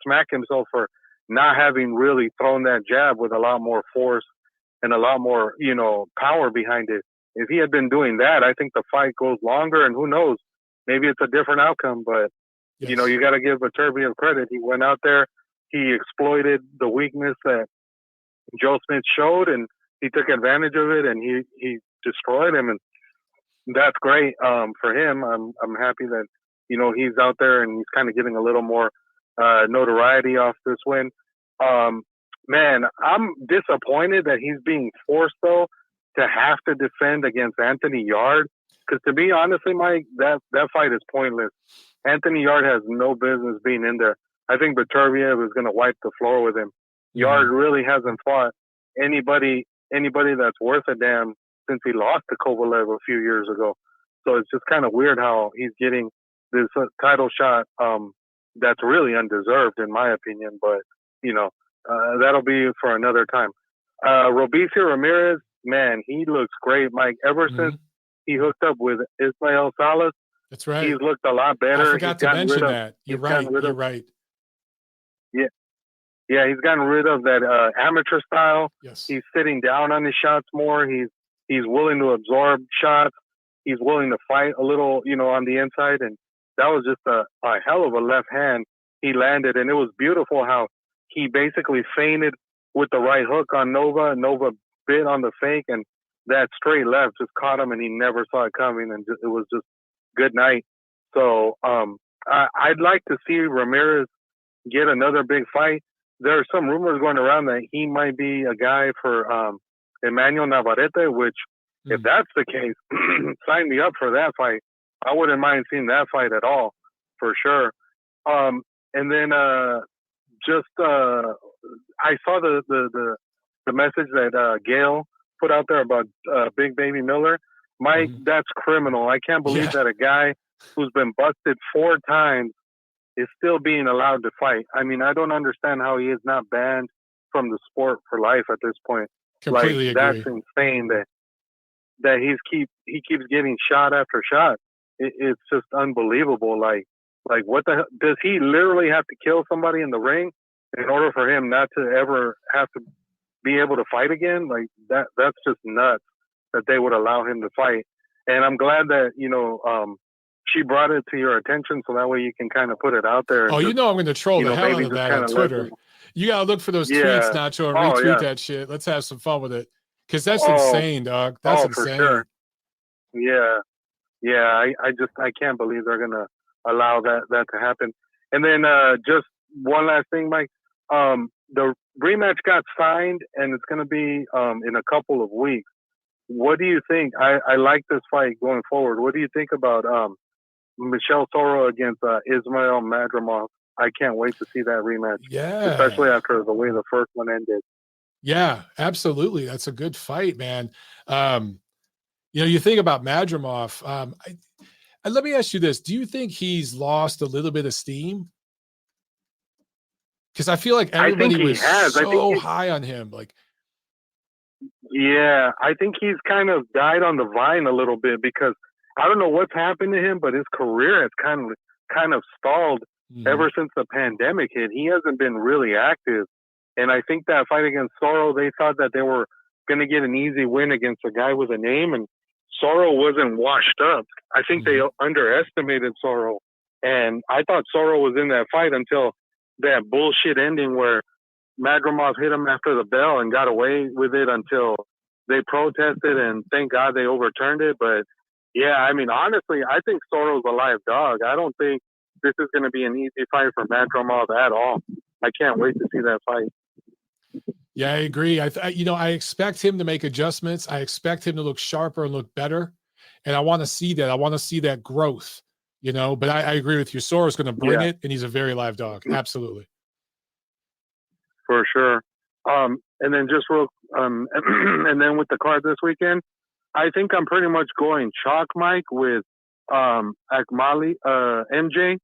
smack himself for not having really thrown that jab with a lot more force and a lot more, power behind it. If he had been doing that, I think the fight goes longer, and who knows, maybe it's a different outcome. But yes, you got to give Beterbiev credit. He went out there, he exploited the weakness that Joe Smith showed, and he took advantage of it, and he destroyed him, and that's great for him. I'm happy that he's out there and he's kind of getting a little more notoriety off this win. Man, I'm disappointed that he's being forced though to have to defend against Anthony Yarde, because to be honestly, Mike, that fight is pointless. Anthony Yarde has no business being in there. I think Beterbiev is going to wipe the floor with him. Yarde really hasn't fought anybody that's worth a damn since he lost to Kovalev a few years ago. So it's just kind of weird how he's getting this title shot that's really undeserved, in my opinion. But, that'll be for another time. Rungvisai Ramirez, man, he looks great, Mike. Ever since he hooked up with Ismael Salas, that's right, he's looked a lot better. I forgot to mention that. You're right. You're right. Yeah, he's gotten rid of that amateur style. Yes. He's sitting down on his shots more. He's willing to absorb shots. He's willing to fight a little, on the inside. And that was just a hell of a left hand he landed. And it was beautiful how he basically feinted with the right hook on Nova. Nova bit on the fake, and that straight left just caught him, and he never saw it coming. And it was just good night. So I'd like to see Ramirez get another big fight. There are some rumors going around that he might be a guy for Emmanuel Navarrete, which, if that's the case, sign me up for that fight. I wouldn't mind seeing that fight at all, for sure. And then I saw the message that Gail put out there about Big Baby Miller. Mike, that's criminal. I can't believe that a guy who's been busted 4 times is still being allowed to fight. I mean, I don't understand how he is not banned from the sport for life at this point. Completely agree. That's insane that he keeps getting shot after shot. It's just unbelievable. Like what the hell? Does he literally have to kill somebody in the ring in order for him not to ever have to be able to fight again, like that's just nuts that they would allow him to fight. And I'm glad that, she brought it to your attention so that way you can kind of put it out there. Oh, I'm going to troll the hell out of that on Twitter. You got to look for those tweets, Nacho, and retweet that shit. Let's have some fun with it. Because that's insane, dog. That's insane. For sure. Yeah. Yeah, I can't believe they're going to allow that to happen. And then just one last thing, Mike. The rematch got signed, and it's going to be in a couple of weeks. What do you think? I like this fight going forward. What do you think about Michel Soro against Ismail Madrimov? I can't wait to see that rematch. Yeah. Especially after the way the first one ended. Yeah, absolutely. That's a good fight, man. You think about Madrimov. Let me ask you this. Do you think he's lost a little bit of steam? Because I feel like everybody was so high on him. Like, yeah, I think he's kind of died on the vine a little bit because I don't know what's happened to him, but his career has kind of stalled ever since the pandemic hit. He hasn't been really active. And I think that fight against Soro, they thought that they were going to get an easy win against a guy with a name, and Soro wasn't washed up. I think they underestimated Soro. And I thought Soro was in that fight until that bullshit ending where Madrimov hit him after the bell and got away with it until they protested, and thank God they overturned it. But, yeah, I mean, honestly, I think Soro's a live dog. I don't think this is going to be an easy fight for Madrimov at all. I can't wait to see that fight. Yeah, I agree. I expect him to make adjustments. I expect him to look sharper and look better. And I want to see that. I want to see that growth, but I agree with you. Soro's going to bring it, and he's a very live dog. Absolutely. For sure. And then just and then with the card this weekend, I think I'm pretty much going chalk, Mike, with Akmali, MJ.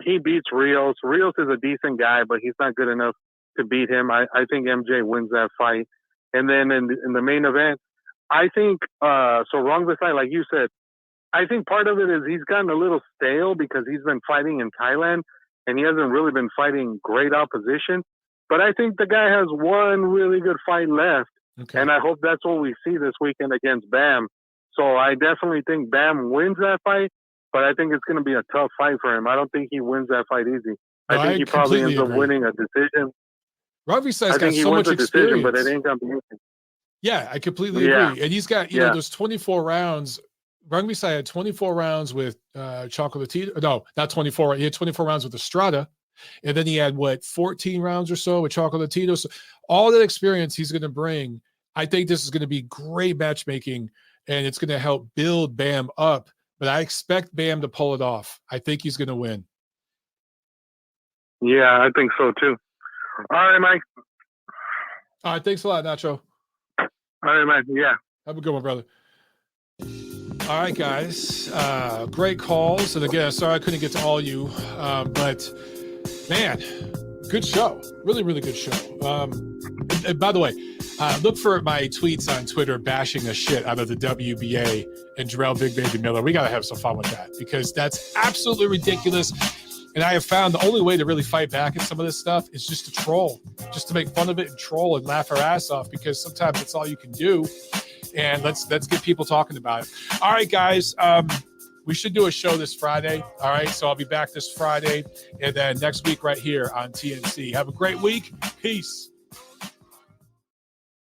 He beats Rios. Rios is a decent guy, but he's not good enough to beat him. I think MJ wins that fight. And then in the main event, I think Rungvisai, like you said, I think part of it is he's gotten a little stale because he's been fighting in Thailand and he hasn't really been fighting great opposition. But I think the guy has one really good fight left. Okay. And I hope that's what we see this weekend against Bam. So I definitely think Bam wins that fight, but I think it's going to be a tough fight for him. I don't think he wins that fight easy. I think he probably ends up winning a decision. Rungvisai's got so much experience. But it ain't going to be easy. Yeah, I completely agree. And he's got, those 24 rounds. Rungvisai had 24 rounds with Chocolatito. No, not 24. He had 24 rounds with Estrada. And then he had, 14 rounds or so with Chocolatito. So all that experience he's going to bring, I think this is going to be great matchmaking, and it's going to help build Bam up. But I expect Bam to pull it off. I think he's going to win. Yeah, I think so too. All right, Mike. All right, thanks a lot, Nacho. All right, man. Yeah. Have a good one, brother. All right, guys. Great calls. And again, sorry I couldn't get to all you. But, man, good show. Really, really good show. And by the way, look for my tweets on Twitter bashing the shit out of the WBA and Jarrell Big Baby Miller. We got to have some fun with that because that's absolutely ridiculous. And I have found the only way to really fight back at some of this stuff is just to troll, just to make fun of it and troll and laugh our ass off because sometimes it's all you can do. And let's get people talking about it. All right, guys. We should do a show this Friday. All right. So I'll be back this Friday and then next week right here on TNC. Have a great week. Peace.